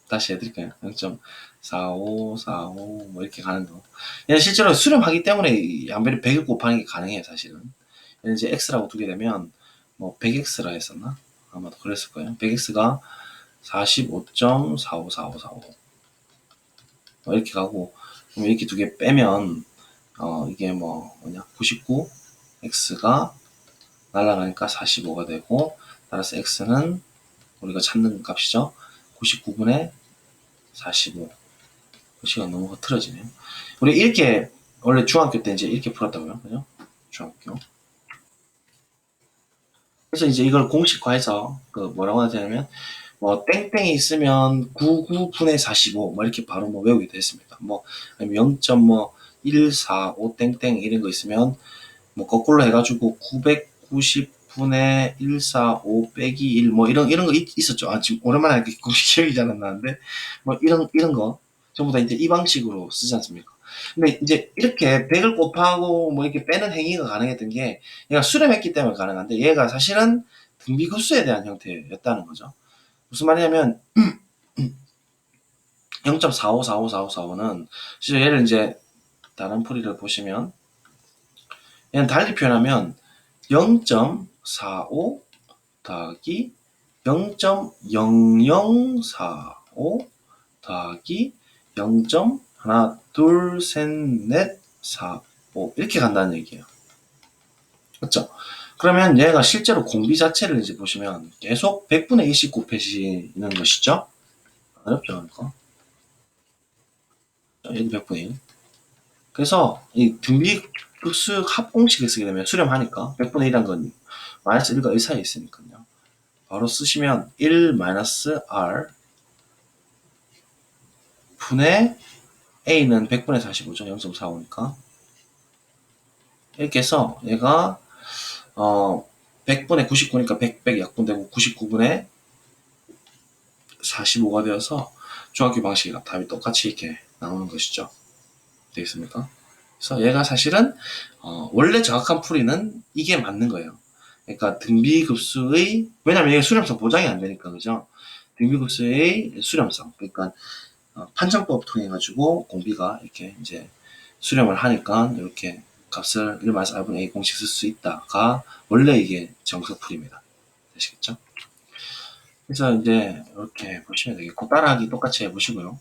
다시 해드릴까요? 0.4545 뭐 이렇게 가는 거. 실제로 수렴하기 때문에 양변에 100을 곱하는 게 가능해요, 사실은. 이제 x라고 두게 되면 뭐 100x라 했었나? 아마도 그랬을 거예요. 100x가 45.454545 뭐 이렇게 가고 이렇게 두 개 빼면 이게 뭐냐 99 x가 날아가니까 45가 되고 따라서 x는 우리가 찾는 값이죠. 99분의 45. 시간 너무 흐트러지네요. 우리 이렇게 원래 중학교 때 이제 이렇게 풀었다고요, 그죠? 중학교. 그래서 이제 이걸 공식화해서 뭐라고 하냐면 뭐 땡땡이 있으면 99분의 45 뭐 이렇게 바로 뭐 외우게 됐습니다. 뭐 아니면 0.145 땡땡 이런 거 있으면 뭐 거꾸로 해가지고 990분의 145 빼기 1 뭐 이런 거 있었죠. 지금 오랜만에 하니까 공식 기억이 잘 안 나는데 뭐 이런 거 전부 다 이제 이 방식으로 쓰지 않습니까? 근데 이제 이렇게 100을 곱하고 뭐 이렇게 빼는 행위가 가능했던 게 얘가 수렴했기 때문에 가능한데 얘가 사실은 등비급수에 대한 형태였다는 거죠. 무슨 말이냐면 0.45454545는 실제 얘를 이제 다른 풀이를 보시면 얘는 달리 표현하면 0.45 더하기 0.0045 더하기 0. 하나, 둘, 셋, 넷, 4, 5 이렇게 간다는 얘기예요. 그렇죠? 그러면 얘가 실제로 공비 자체를 이제 보시면 계속 100분의 1씩 곱해지는 것이죠. 어렵죠, 그러니까. 얘도 100분의 1. 그래서 이 등비급수 합공식을 쓰게 되면 수렴하니까 100분의 1한 건 마이너스 1과 1 사이에 있으니까요. 바로 쓰시면 1 마이너스 R 분의 A는 100분의 45죠. 0.45니까. 이렇게 해서 얘가 100분의 99니까 100 약분되고 99분의 45가 되어서 중학교 방식이랑 답이 똑같이 이렇게 나오는 것이죠. 되겠습니까? 그래서 얘가 사실은 원래 정확한 풀이는 이게 맞는 거예요. 그러니까 등비급수의 왜냐면 이게 수렴성 보장이 안 되니까 그죠? 등비급수의 수렴성 그러니까 판정법 통해 가지고 공비가 이렇게 이제 수렴을 하니까 이렇게 값을 1 마이너스 R분의 A 공식 쓸 수 있다가 원래 이게 정석풀이입니다. 되시겠죠? 그래서 이제 이렇게 보시면 되겠고 따라하기 똑같이 해보시고요.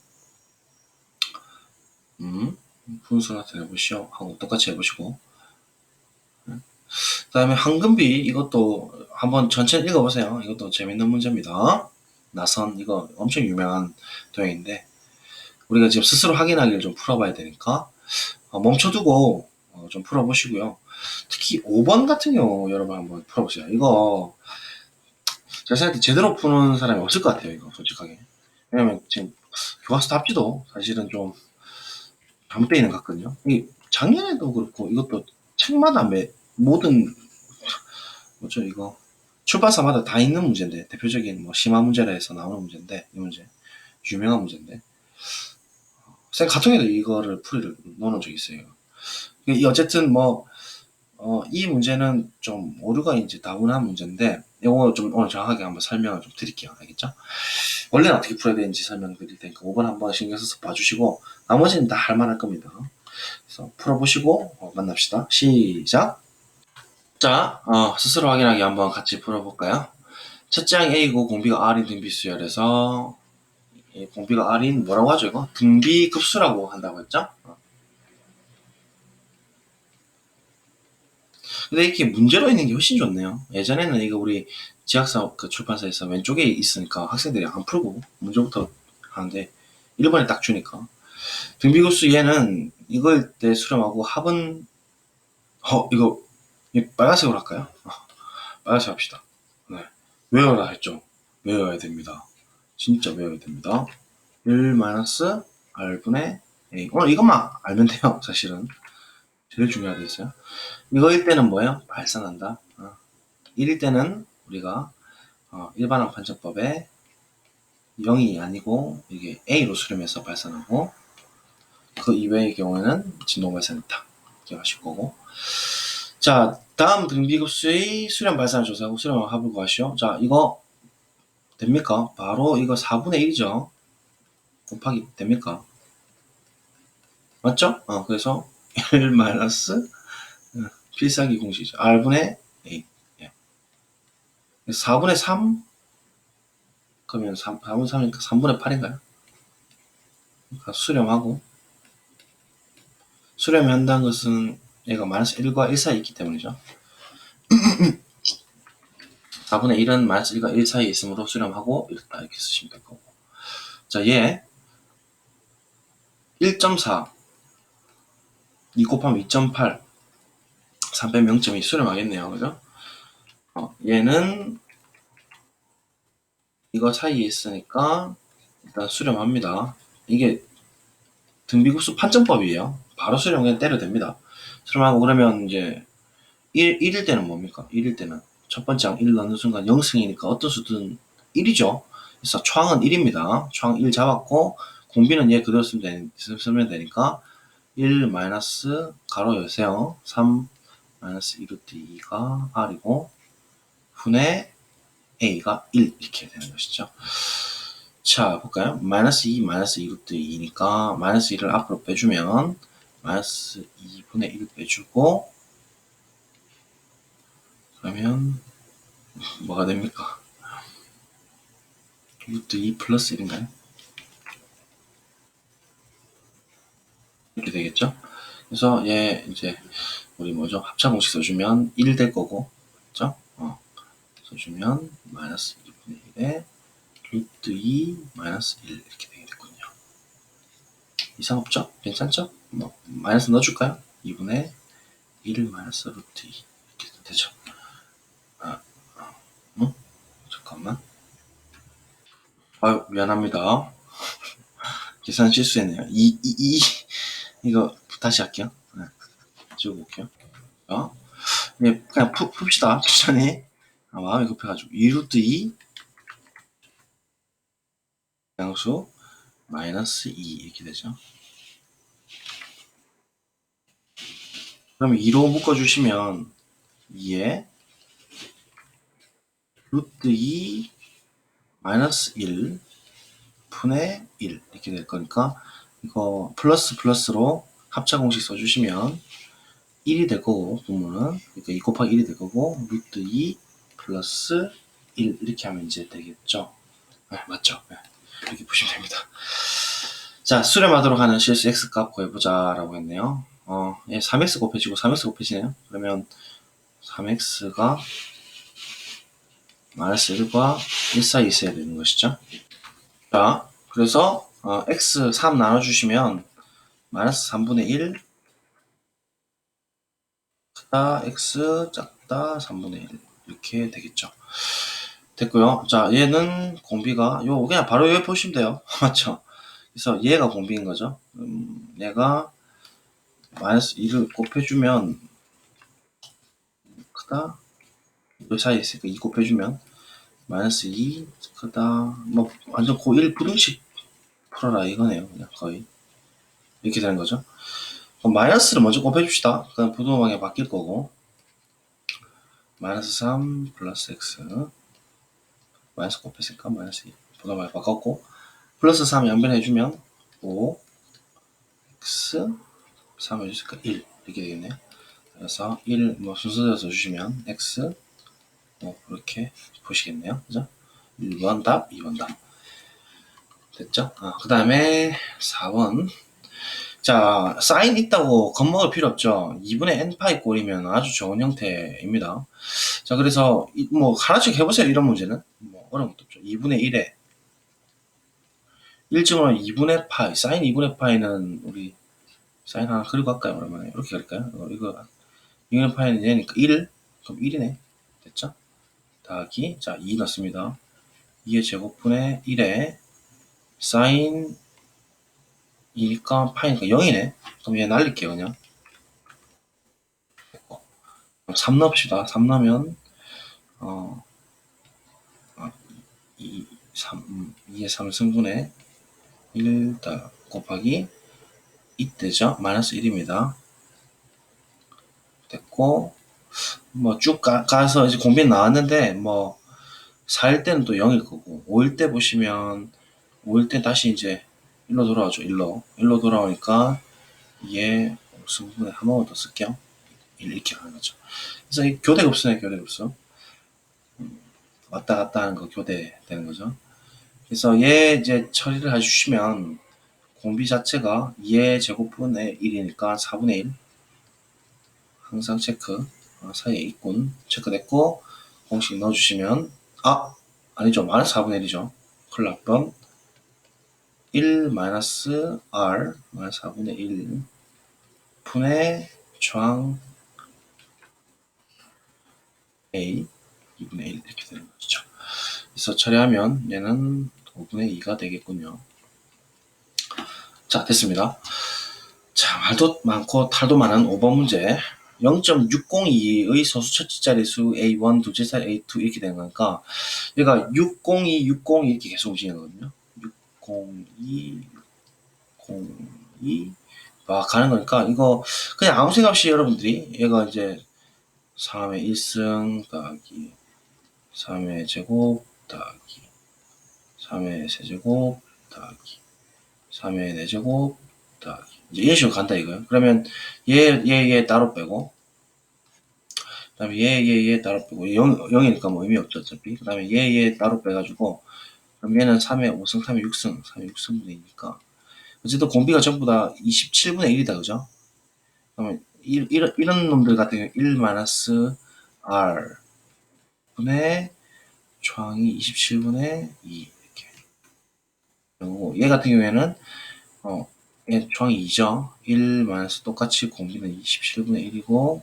분수 나타내보시오 하고 똑같이 해보시고 그 다음에 황금비, 이것도 한번 전체 읽어보세요. 이것도 재밌는 문제입니다. 나선, 이거 엄청 유명한 도형인데, 우리가 지금 스스로 확인하기를 좀 풀어봐야 되니까, 멈춰두고 좀 풀어보시고요. 특히 5번 같은 경우 여러분 한번 풀어보세요. 이거 제가 생각할 때 제대로 푸는 사람이 없을 것 같아요. 이거 솔직하게. 왜냐면 지금 교과서 답지도 사실은 좀 잘못되어 있는 것 같거든요. 작년에도 그렇고 이것도 책마다 모든 뭐죠 이거 출판사마다 다 있는 문제인데, 대표적인 뭐 심화 문제라 해서 나오는 문제인데, 이 문제 유명한 문제인데 쌤 카톡에도 이거를 풀이를 넣어놓은 적이 있어요. 어쨌든 이 문제는 좀 오류가 이제 다분한 문제인데, 이거 좀 오늘 정확하게 한번 설명을 좀 드릴게요. 알겠죠? 원래는 어떻게 풀어야 되는지 설명드릴 테니까 5번 한번 신경 써서 봐주시고, 나머지는 다 할만할 겁니다. 그래서 풀어보시고 만납시다. 시작. 자, 스스로 확인하기 한번 같이 풀어볼까요? 첫째 항 A고 공비가 R인 등비수열에서 공비가 R인 뭐라고 하죠 이거? 등비급수라고 한다고 했죠? 근데 이렇게 문제로 있는 게 훨씬 좋네요. 예전에는 이거 우리 지학사 그 출판사에서 왼쪽에 있으니까 학생들이 안 풀고 문제부터 하는데 1번에 딱 주니까. 등비급수 얘는 이걸 때 수렴하고 합은 이거 빨간색으로 할까요? 빨간색 합시다. 네. 외워라 했죠. 외워야 됩니다. 진짜 외워야 됩니다. 1-R분의 A. 오늘 이것만 알면 돼요. 사실은 제일 중요하게 있어요. 이거일 때는 뭐예요? 발산한다. 1일 때는 우리가 일반항 판정법에 0이 아니고 이게 A로 수렴해서 발산하고, 그 이외의 경우에는 진동 발산이다. 기억하실 거고. 자, 다음 등비급수의 수렴 발산을 조사하고 수렴을 합을 구하시오. 자, 이거 됩니까? 바로 이거 4분의 1이죠. 곱하기 됩니까? 맞죠? 그래서 1 마이너스 필사기 공식이죠. R분의 A. 예. 4분의 3? 그러면 4분의 3이니까 3분의 8인가요? 그러니까 수렴하고, 수렴이 한다는 것은 얘가 마이너스 1과 1 사이에 있기 때문이죠. 4분의 1은 마이너스 1과 1 사이에 있으므로 수렴하고 이렇게 쓰시면 될 거고. 자, 얘 1.4 2 곱하면 2.8 3 빼면 0.2 수렴하겠네요. 그죠? 얘는 이거 사이에 있으니까 일단 수렴합니다. 이게 등비급수 판정법이에요. 바로 수렴 그냥 때려도 됩니다. 수렴하고 그러면 이제 1일 때는 뭡니까? 1일 때는 첫 번째 항 1 넣는 순간 0승이니까 어떤 수든 1이죠. 그래서 초항은 1입니다. 초항 1 잡았고 공비는 얘 그대로 쓰면 되니까 1 마이너스 가로 여세요. 3 마이너스 2루트 2가 R이고 분의 A가 1 이렇게 되는 것이죠. 자, 볼까요? 마이너스 2, 마이너스 2루트 2니까 마이너스 1을 앞으로 빼주면 마이너스 2분의 1 빼주고, 그러면 뭐가 됩니까? 루트 2 플러스 1인가요? 이렇게 되겠죠? 그래서 얘 이제 우리 뭐죠? 합차 공식 써주면 1 될 거고, 그죠? 써주면 마이너스 2분의 1에 루트 2 마이너스 1 이렇게 되겠군요. 이상 없죠? 괜찮죠? 마이너스 넣어줄까요? 2분의 1 마이너스 루트 2 이렇게 되죠. 잠깐만. 미안합니다. 계산 실수했네요. 이거 다시 할게요. 네, 지워볼게요. 네, 그냥 풉시다. 천천히. 마음이 급해가지고 2루트 2 양수 마이너스 2 이렇게 되죠. 그러면 2로 묶어주시면 2에 루트 2 마이너스 1 분의 1 이렇게 될 거니까, 이거 플러스로 합차 공식 써주시면 1이 될 거고, 분모는 그러니까 2 곱하기 1이 될 거고, 루트 2 플러스 1 이렇게 하면 이제 되겠죠. 네, 맞죠? 네, 이렇게 보시면 됩니다. 자, 수렴하도록 하는 실수 x값 구해보자 라고 했네요. 얘 3x 곱해지고 3x 곱해지네요. 그러면 3x가 마이너스 1과 1 사이에 있어야 되는 것이죠. 자, 그래서 x 3 나눠주시면 마이너스 3분의 1 크다 x 작다 3분의 1 이렇게 되겠죠. 됐고요. 자, 얘는 공비가 그냥 바로 여기 보시면 돼요. 맞죠? 그래서 얘가 공비인 거죠. 얘가 마이너스 2를 곱해주면 크다 이 사이에 있으니까 2 곱해주면 마이너스 2 크다 뭐 완전 고1 부등식 풀어라 이거네요. 그냥 거의 이렇게 되는 거죠. 그럼 마이너스를 먼저 곱해줍시다. 그럼 부등호방에 바뀔 거고 마이너스 3 플러스 x 마이너스 곱했으니까 마이너스 2 부등호방에 바꿨고 플러스 3 양변해주면 5 x 3 해주니까 1 이렇게 되겠네요. 그래서 1 뭐 순서대로 써주시면 x 이렇게 보시겠네요. 그죠? 1번 답, 2번 답. 됐죠? 그 다음에 4번. 자, 사인 있다고 겁먹을 필요 없죠. 2분의 n파이 꼴이면 아주 좋은 형태입니다. 자, 그래서 뭐 하나씩 해보세요. 이런 문제는 뭐 어려운 것도 없죠. 2분의 1에 1증으로 2분의 파이, 사인 2분의 파이는 우리 사인 하나 그리고 할까요? 오랜만에 이렇게 할까요? 이거 2분의 파이는 얘니까 1, 그럼 1이네. 됐죠? 더하기, 자, 2 넣습니다. 2의 제곱분의 1에 사인 2니까 파이니까 0이네. 그럼 얘 날릴게요, 그냥. 3 넣읍시다. 3 넣으면, 2의 3승분의 1 곱하기 2되죠? 마이너스 1입니다. 됐고, 뭐 쭉 가서 이제 공비 나왔는데, 뭐, 4일 때는 또 0일 거고, 5일 때 보시면, 5일 때 다시 이제 1로 돌아오죠, 1로 돌아오니까, 얘 승분의 한 번만 더 쓸게요. 1 이렇게 하는 거죠. 그래서 이 교대급수네, 교대급수. 왔다 갔다 하는 거 교대되는 거죠. 그래서 얘 이제 처리를 해주시면 공비 자체가 2의 제곱분의 1이니까 4분의 1 항상 체크 사이에 있군 체크됐고 공식 넣어주시면 아니죠 마이너스 4분의 1이죠. 큰일 날 뻔. 1 마이너스 r 마이너스 4분의 1 분의 저항 a 2분의 1 이렇게 되는 거죠. 그래서 처리하면 얘는 5분의 2가 되겠군요. 자, 됐습니다. 자, 말도 많고 탈도 많은 5번 문제. 0.602의 소수 첫째 자리수 A1, 둘째 자리 A2 이렇게 되는 거니까 얘가 602, 602 이렇게 계속 움직이거든요. 602, 602 가는 거니까 이거 그냥 아무 생각 없이 여러분들이 얘가 이제 3의 1승 더하기 3의 제곱 더하기 3의 세제곱 더하기 3의 4제곱 더하기 이제 이런 식으로 간다 이거예요. 그러면 얘 따로 빼고 그 다음에 얘 따로 빼고 0이니까 뭐 의미 없죠 어차피. 그 다음에 얘 따로 빼가지고 그럼 얘는 3의 5승 3의 6승 3의 6승분의2니까 어쨌든 공비가 전부 다 27분의 1이다 그죠? 그러면 이런 놈들 같은 경우 1 마이너스 R 분의 저항이 27분의 2 이렇게 그리고 얘 같은 경우에는 얘 저항이 2죠. 1 마이너스 똑같이 공비는 27분의 1이고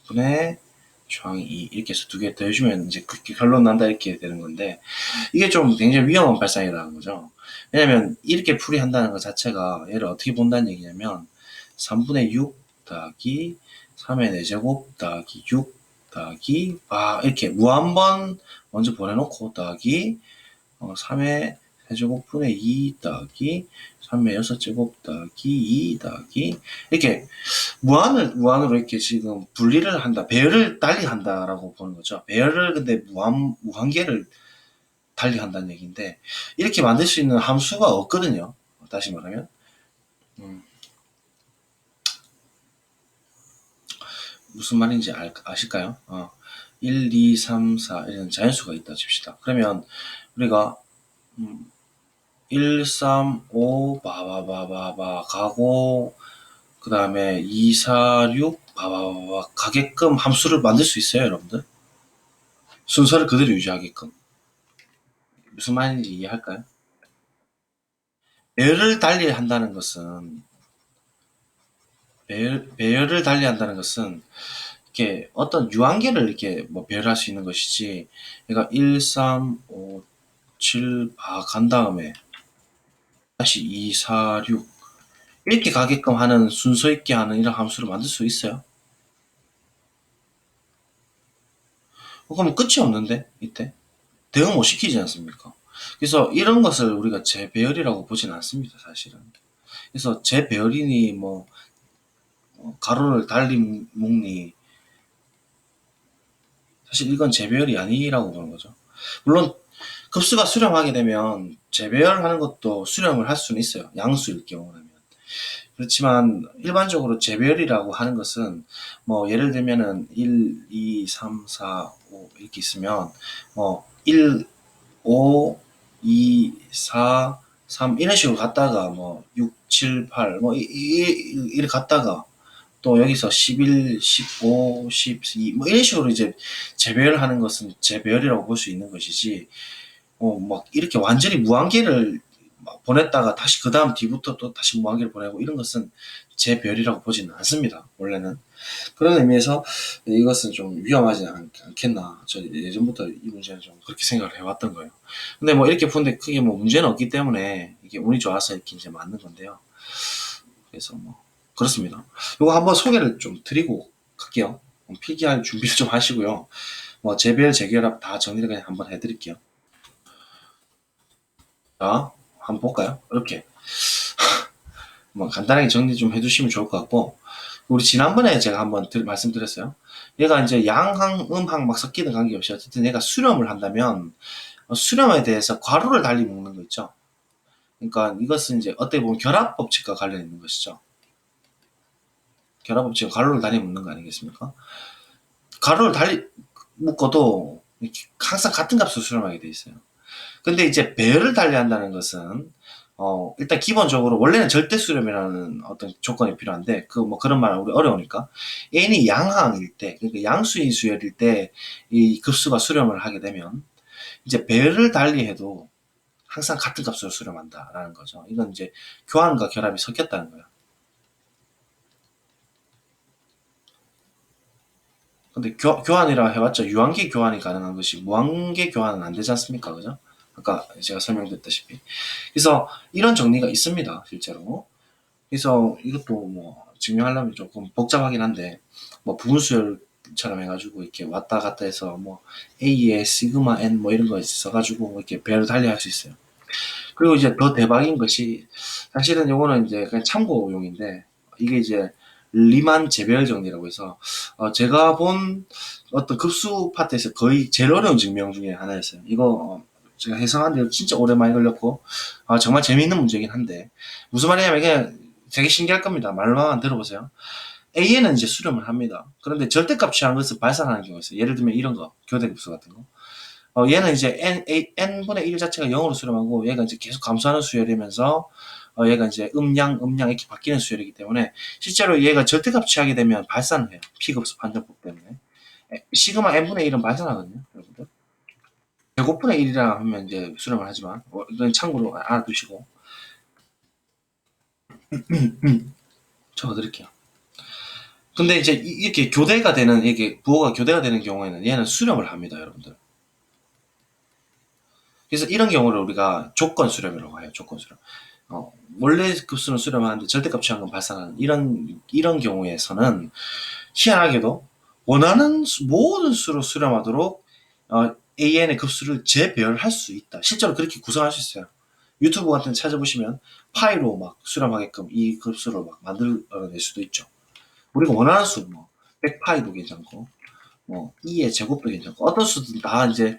분의 저항이 2 이렇게 해서 두 개 더해주면 이제 그렇게 결론 난다 이렇게 되는 건데 이게 좀 굉장히 위험한 발상이라는 거죠. 왜냐면 이렇게 풀이한다는 것 자체가 얘를 어떻게 본다는 얘기냐면 3분의 6 더하기 3의 4제곱 더하기 6 더하기 이렇게 무한번 먼저 보내놓고 더하기 3의 세제곱분의 2 더하기 3의 6제곱 더하기 2 더하기 이렇게 무한으로 이렇게 지금 분리를 한다. 배열을 달리 한다라고 보는 거죠. 배열을 근데 무한계를 달리 한다는 얘기인데 이렇게 만들 수 있는 함수가 없거든요. 다시 말하면 무슨 말인지 아실까요? 1, 2, 3, 4 이런 자연수가 있다 칩시다. 그러면 우리가 1, 3, 5 가고 그 다음에 2, 4, 6 가게끔 함수를 만들 수 있어요, 여러분들. 순서를 그대로 유지하게끔. 무슨 말인지 이해할까요? 배열을 달리 한다는 것은 배열을 달리 한다는 것은 이렇게 어떤 유한계를 이렇게 뭐 배열할 수 있는 것이지, 그러니까 1, 3, 5, 7, 간 다음에 다시 2, 4, 6 이렇게 가게끔 하는 순서 있게 하는 이런 함수를 만들 수 있어요. 그러면 끝이 없는데 이때 대응 못 시키지 않습니까? 그래서 이런 것을 우리가 재배열이라고 보진 않습니다, 사실은. 그래서 재배열이니 뭐 가로를 달리 묶니, 사실 이건 재배열이 아니라고 보는 거죠. 물론 급수가 수렴하게 되면 재배열하는 것도 수렴을 할 수는 있어요, 양수일 경우라면. 그렇지만 일반적으로 재배열이라고 하는 것은 뭐 예를 들면은 1, 2, 3, 4, 5 이렇게 있으면 뭐 1, 5, 2, 4, 3 이런 식으로 갔다가 뭐 6, 7, 8 뭐 이렇게 갔다가 또 여기서 11, 15, 12 뭐 이런 식으로 이제 재배열하는 것은 재배열이라고 볼 수 있는 것이지, 막 이렇게 완전히 무한계를 막 보냈다가 다시 그 다음 뒤부터 또 다시 무한계를 보내고 이런 것은 재별이라고 보지는 않습니다, 원래는. 그런 의미에서 이것은 좀 위험하지 않겠나. 저 예전부터 이 문제는 좀 그렇게 생각을 해왔던 거예요. 근데 뭐 이렇게 푸는데 크게 뭐 문제는 없기 때문에 이게 운이 좋아서 이렇게 이제 맞는 건데요. 그래서 뭐 그렇습니다. 이거 한번 소개를 좀 드리고 갈게요. 필기할 준비를 좀 하시고요. 뭐 재별, 재결합 다 정리를 그냥 한번 해드릴게요. 자, 한번 볼까요? 이렇게 뭐 간단하게 정리 좀 해주시면 좋을 것 같고, 우리 지난번에 제가 한번 말씀드렸어요. 얘가 이제 양항, 음항 막 섞이는 관계없이 어쨌든 얘가 수렴을 한다면 수렴에 대해서 괄호를 달리 묶는 거 있죠. 그러니까 이것은 이제 어떻게 보면 결합 법칙과 관련 있는 것이죠. 결합 법칙은 괄호를 달리 묶는 거 아니겠습니까? 괄호를 달리 묶어도 항상 같은 값을 수렴하게 돼 있어요. 근데 이제 배열을 달리한다는 것은 일단 기본적으로 원래는 절대 수렴이라는 어떤 조건이 필요한데, 그 뭐 그런 말은 우리 어려우니까 n이 양항일 때, 그러니까 양수인 수열일 때 이 급수가 수렴을 하게 되면 이제 배열을 달리해도 항상 같은 값으로 수렴한다라는 거죠. 이건 이제 교환과 결합이 섞였다는 거예요. 근데 교환이라 해봤자 유한계 교환이 가능한 것이 무한계 교환은 안 되지 않습니까? 그죠? 아까 제가 설명드렸다시피. 그래서 이런 정리가 있습니다, 실제로. 그래서 이것도 뭐 증명하려면 조금 복잡하긴 한데, 뭐 부분수열처럼 해가지고 이렇게 왔다 갔다 해서 뭐 A에 시그마 N 뭐 이런 거 있어가지고 이렇게 배를 달리할 수 있어요. 그리고 이제 더 대박인 것이, 사실은 요거는 이제 그냥 참고용인데, 이게 이제 리만 재배열 정리라고 해서 제가 본 어떤 급수 파트에서 거의 제일 어려운 증명 중에 하나였어요. 이거 제가 해석하는데 진짜 오래 많이 걸렸고 정말 재미있는 문제긴 한데, 무슨 말이냐면 그냥 되게 신기할 겁니다. 말만 들어보세요. A에는 이제 수렴을 합니다. 그런데 절대값 취한 것을 발산하는 경우가 있어요. 예를 들면 이런 거, 교대급수 같은 거. 얘는 이제 n분의 1 자체가 0으로 수렴하고 얘가 이제 계속 감소하는 수열이면서 얘가 이제 음양 이렇게 바뀌는 수열이기 때문에 실제로 얘가 절대값 취하게 되면 발산을 해요. P급수 판정법 때문에. 시그마 n분의 1은 발산하거든요, 여러분들. 제곱분의 1이라 하면 이제 수렴을 하지만 이건 참고로 알아두시고. 적어드릴게요. 근데 이제 이렇게 교대가 되는, 이게 부호가 교대가 되는 경우에는 얘는 수렴을 합니다, 여러분들. 그래서 이런 경우를 우리가 조건 수렴이라고 해요. 조건 수렴. 원래 급수는 수렴하는데 절대값 취한 건 발산하는 이런 경우에서는 희한하게도 원하는 모든 수로 수렴하도록 AN의 급수를 재배열할 수 있다. 실제로 그렇게 구성할 수 있어요. 유튜브 같은 데 찾아보시면 파이로 막 수렴하게끔 이 급수를 막 만들어낼 수도 있죠. 우리가 원하는 수, 뭐 100파이도 괜찮고 뭐 2의 제곱도 괜찮고 어떤 수든 다 이제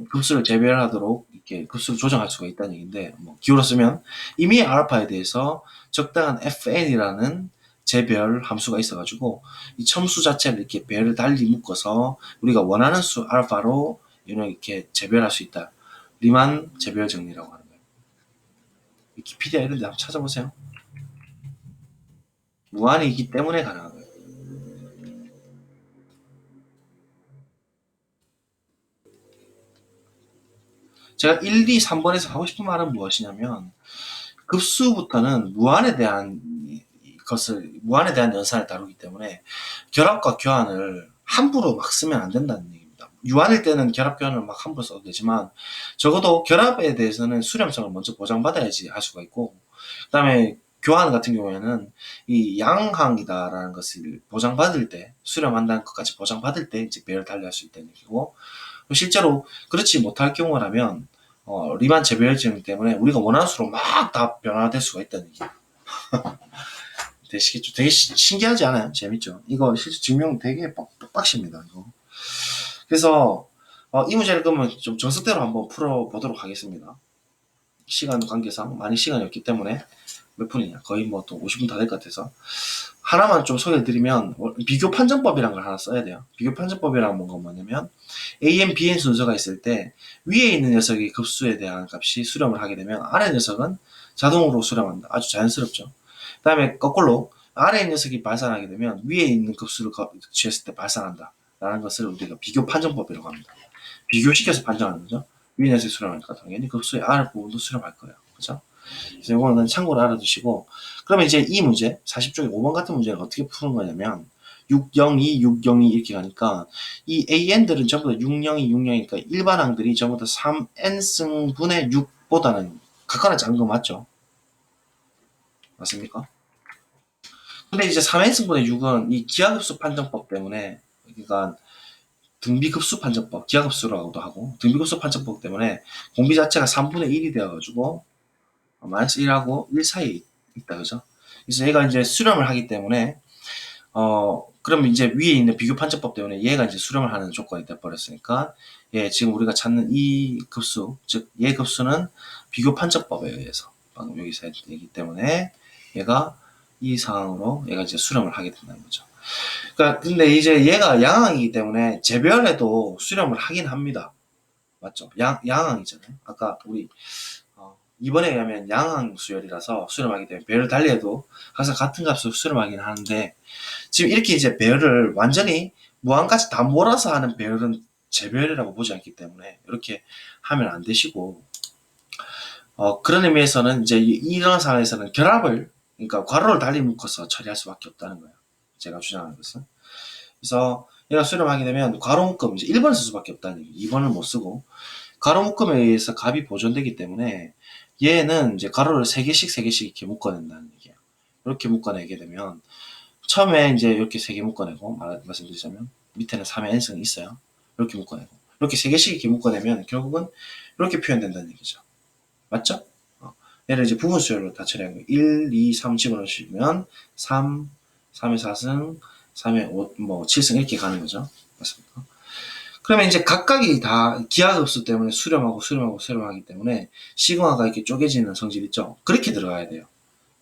급수를 재배열하도록 이렇게 급수를 조정할 수가 있다는 얘기인데, 뭐 기호로 쓰면 이미 알파에 대해서 적당한 fn이라는 재배열 함수가 있어가지고 이 첨수 자체를 이렇게 배열을 달리 묶어서 우리가 원하는 수 알파로 이렇게 재배열할 수 있다. 리만 재배열 정리라고 하는 거예요. 위키피디아 이런 데 한번 찾아보세요. 무한이기 때문에 가능한 거예요. 제가 1, 2, 3번에서 하고 싶은 말은 무엇이냐면 급수부터는 무한에 대한 연산을 다루기 때문에 결합과 교환을 함부로 막 쓰면 안 된다는 얘기입니다. 유한일 때는 결합 교환을 막 함부로 써도 되지만 적어도 결합에 대해서는 수렴성을 먼저 보장받아야지 할 수가 있고, 그다음에 교환 같은 경우에는 이 양항이다라는 것을 보장받을 때, 수렴한다는 것까지 보장받을 때 이제 배열 달리할 수 있다는 얘기고, 실제로 그렇지 못할 경우라면 리만 재배열증 때문에 우리가 원하는 수로 막 다 변화될 수가 있다는 얘기예요. 되시겠죠? 되게 신기하지 않아요? 재밌죠? 이거 실제 증명 되게 빡빡십니다. 이거. 그래서 이 문제를 그러면 좀 정석대로 한번 풀어보도록 하겠습니다. 시간 관계상 많이 시간이 없기 때문에 몇 분이냐? 거의 뭐 또 50분 다 될 것 같아서 하나만 좀 소개해드리면 비교 판정법이라는 걸 하나 써야 돼요. 비교 판정법이라는 건 뭐냐면 AN, BN 순서가 있을 때 위에 있는 녀석이 급수에 대한 값이 수렴을 하게 되면 아래 녀석은 자동으로 수렴한다. 아주 자연스럽죠. 그 다음에 거꾸로 아래 있는 녀석이 발산하게 되면 위에 있는 급수를 취했을 때 발산한다 라는 것을 우리가 비교 판정법이라고 합니다. 비교시켜서 판정하는 거죠. 위에 녀석이 수렴하니까 당연히 급수의 아래 부분도 수렴할 거예요. 그죠? 그래서 이거는 참고로 알아두시고, 그러면 이제 이 문제 40쪽의 5번 같은 문제를 어떻게 푸는 거냐면 602, 602 이렇게 가니까 이 AN들은 전부 다 602, 602니까 일반항들이 전부 다 3n승분의 6보다는 각각나 작은 거 맞죠? 맞습니까? 근데 이제 3n승분의 6은 이 기하급수 판정법 때문에, 그러니까 등비급수 판정법, 기하급수라고도 하고 등비급수 판정법 때문에 공비 자체가 3분의 1이 되어가지고 마이너스 1하고 1 사이에 있다, 그죠? 그래서 얘가 이제 수렴을 하기 때문에 그러면 이제 위에 있는 비교 판정법 때문에 얘가 이제 수렴을 하는 조건이 돼버렸으니까, 예, 지금 우리가 찾는 이 급수, 즉 얘 급수는 비교 판정법에 의해서 방금 여기서 했기 때문에 얘가 이 상황으로 얘가 이제 수렴을 하게 된다는 거죠. 그러니까 근데 이제 얘가 양항이기 때문에 재별해도 수렴을 하긴 합니다. 맞죠? 양항이잖아요. 아까 우리 이번에 의하면 양항 수열이라서 수렴하기 때문에 배열을 달리해도 항상 같은 값으로 수렴하긴 하는데, 지금 이렇게 이제 배열을 완전히 무한까지 다 몰아서 하는 배열은 재배열이라고 보지 않기 때문에 이렇게 하면 안 되시고, 그런 의미에서는 이제 이런 상황에서는 결합을, 그러니까 괄호를 달리 묶어서 처리할 수밖에 없다는 거예요. 제가 주장하는 것은. 그래서 얘가 수렴하게 되면 괄호 묶음 이제 1번을 쓸 수밖에 없다는 얘기. 2번을 못 쓰고 괄호 묶음에 의해서 값이 보존되기 때문에 얘는 이제 괄호를 3개씩 이렇게 묶어낸다는 얘기예요. 이렇게 묶어내게 되면 처음에 이제 이렇게 3개 묶어내고, 말씀드리자면 밑에는 3의 n승이 있어요. 이렇게 묶어내고 이렇게 3개씩 이렇게 묶어내면 결국은 이렇게 표현된다는 얘기죠. 맞죠? 얘를 이제 부분 수열로 다 처리한 거예요. 1, 2, 3 집어넣으시면 3, 3의 4승, 3의 5, 7승 이렇게 가는 거죠. 맞습니까? 그러면 이제 각각이 다 기하급수 때문에 수렴하기 때문에 시그마가 이렇게 쪼개지는 성질 있죠? 그렇게 들어가야 돼요.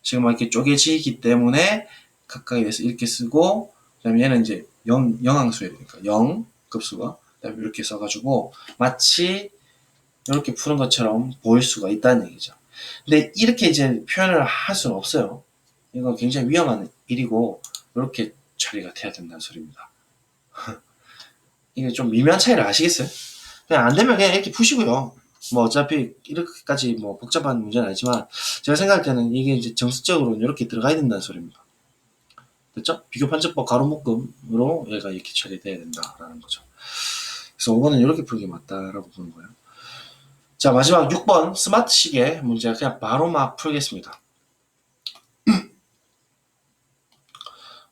시그마 이렇게 쪼개지기 때문에 각각에 대해서 이렇게 쓰고, 그 다음에 얘는 이제 영항수열이니까 0급수가, 그 다음에 이렇게 써가지고 마치 이렇게 푸는 것처럼 보일 수가 있다는 얘기죠. 근데 이렇게 이제 표현을 할 수는 없어요. 이거 굉장히 위험한 일이고 이렇게 처리가 돼야 된다는 소리입니다. 이게 좀 미묘한 차이를 아시겠어요? 그냥 안 되면 그냥 이렇게 푸시고요. 뭐 어차피 이렇게까지 뭐 복잡한 문제는 아니지만 제가 생각할 때는 이게 이제 정석적으로 이렇게 들어가야 된다는 소리입니다. 됐죠? 비교 판정법 가로묶음으로 얘가 이렇게 처리돼야 된다라는 거죠. 그래서 5번은 이렇게 풀기 맞다라고 보는 거예요. 자, 마지막 6번 스마트 시계 문제 그냥 바로 막 풀겠습니다.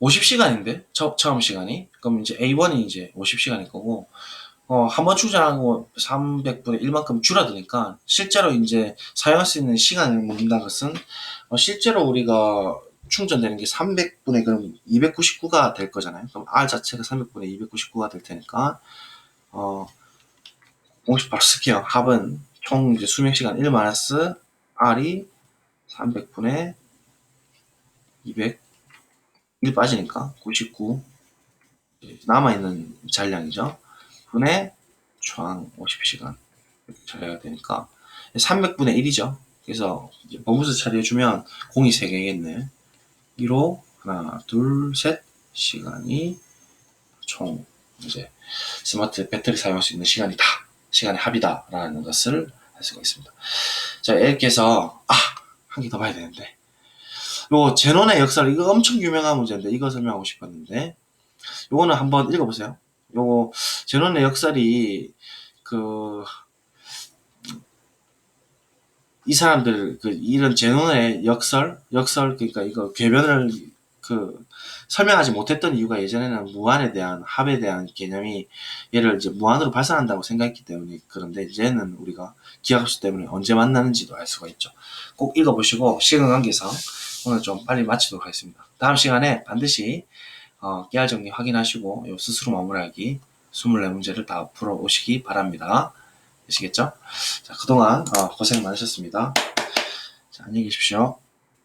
50시간인데 처음 시간이, 그럼 이제 A1이 이제 50시간일 거고, 한 번 충전하고 300분의 1만큼 줄어드니까 실제로 이제 사용할 수 있는 시간을 묻는다는 것은 실제로 우리가 충전되는 게 300분의 그럼 299가 될 거잖아요. 그럼 R 자체가 300분의 299가 될 테니까 공식 바로 쓸게요. 합은 총 이제 수명 시간 1 마이너스 R이 300분의 200 1 빠지니까 99 남아있는 잔량이죠. 분의 총 50시간 처리가 되니까 300분의 1이죠. 그래서 이제 범위수 처리해주면 공이 3개겠네. 1호 하나 둘 셋 시간이 총 이제 스마트 배터리 사용할 수 있는 시간이다. 시간의 합이다 라는 것을 알 수가 있습니다. 자, A께서 한 개 더 봐야 되는데, 요 제논의 역사를, 이거 엄청 유명한 문제인데 이거 설명하고 싶었는데, 요거는 한번 읽어보세요. 요거 제논의 역설이 이 사람들 이런 제논의 역설 그러니까 이거 궤변을 설명하지 못했던 이유가, 예전에는 무한에 대한, 합에 대한 개념이 얘를 이제 무한으로 발산한다고 생각했기 때문에. 그런데 이제는 우리가 기하급수 때문에 언제 만나는지도 알 수가 있죠. 꼭 읽어보시고 시간 관계상 오늘 좀 빨리 마치도록 하겠습니다. 다음 시간에 반드시 깨알 정리 확인하시고 요 스스로 마무리하기 24문제를 다 풀어오시기 바랍니다. 아시겠죠? 자, 그동안 고생 많으셨습니다. 자, 안녕히 계십시오.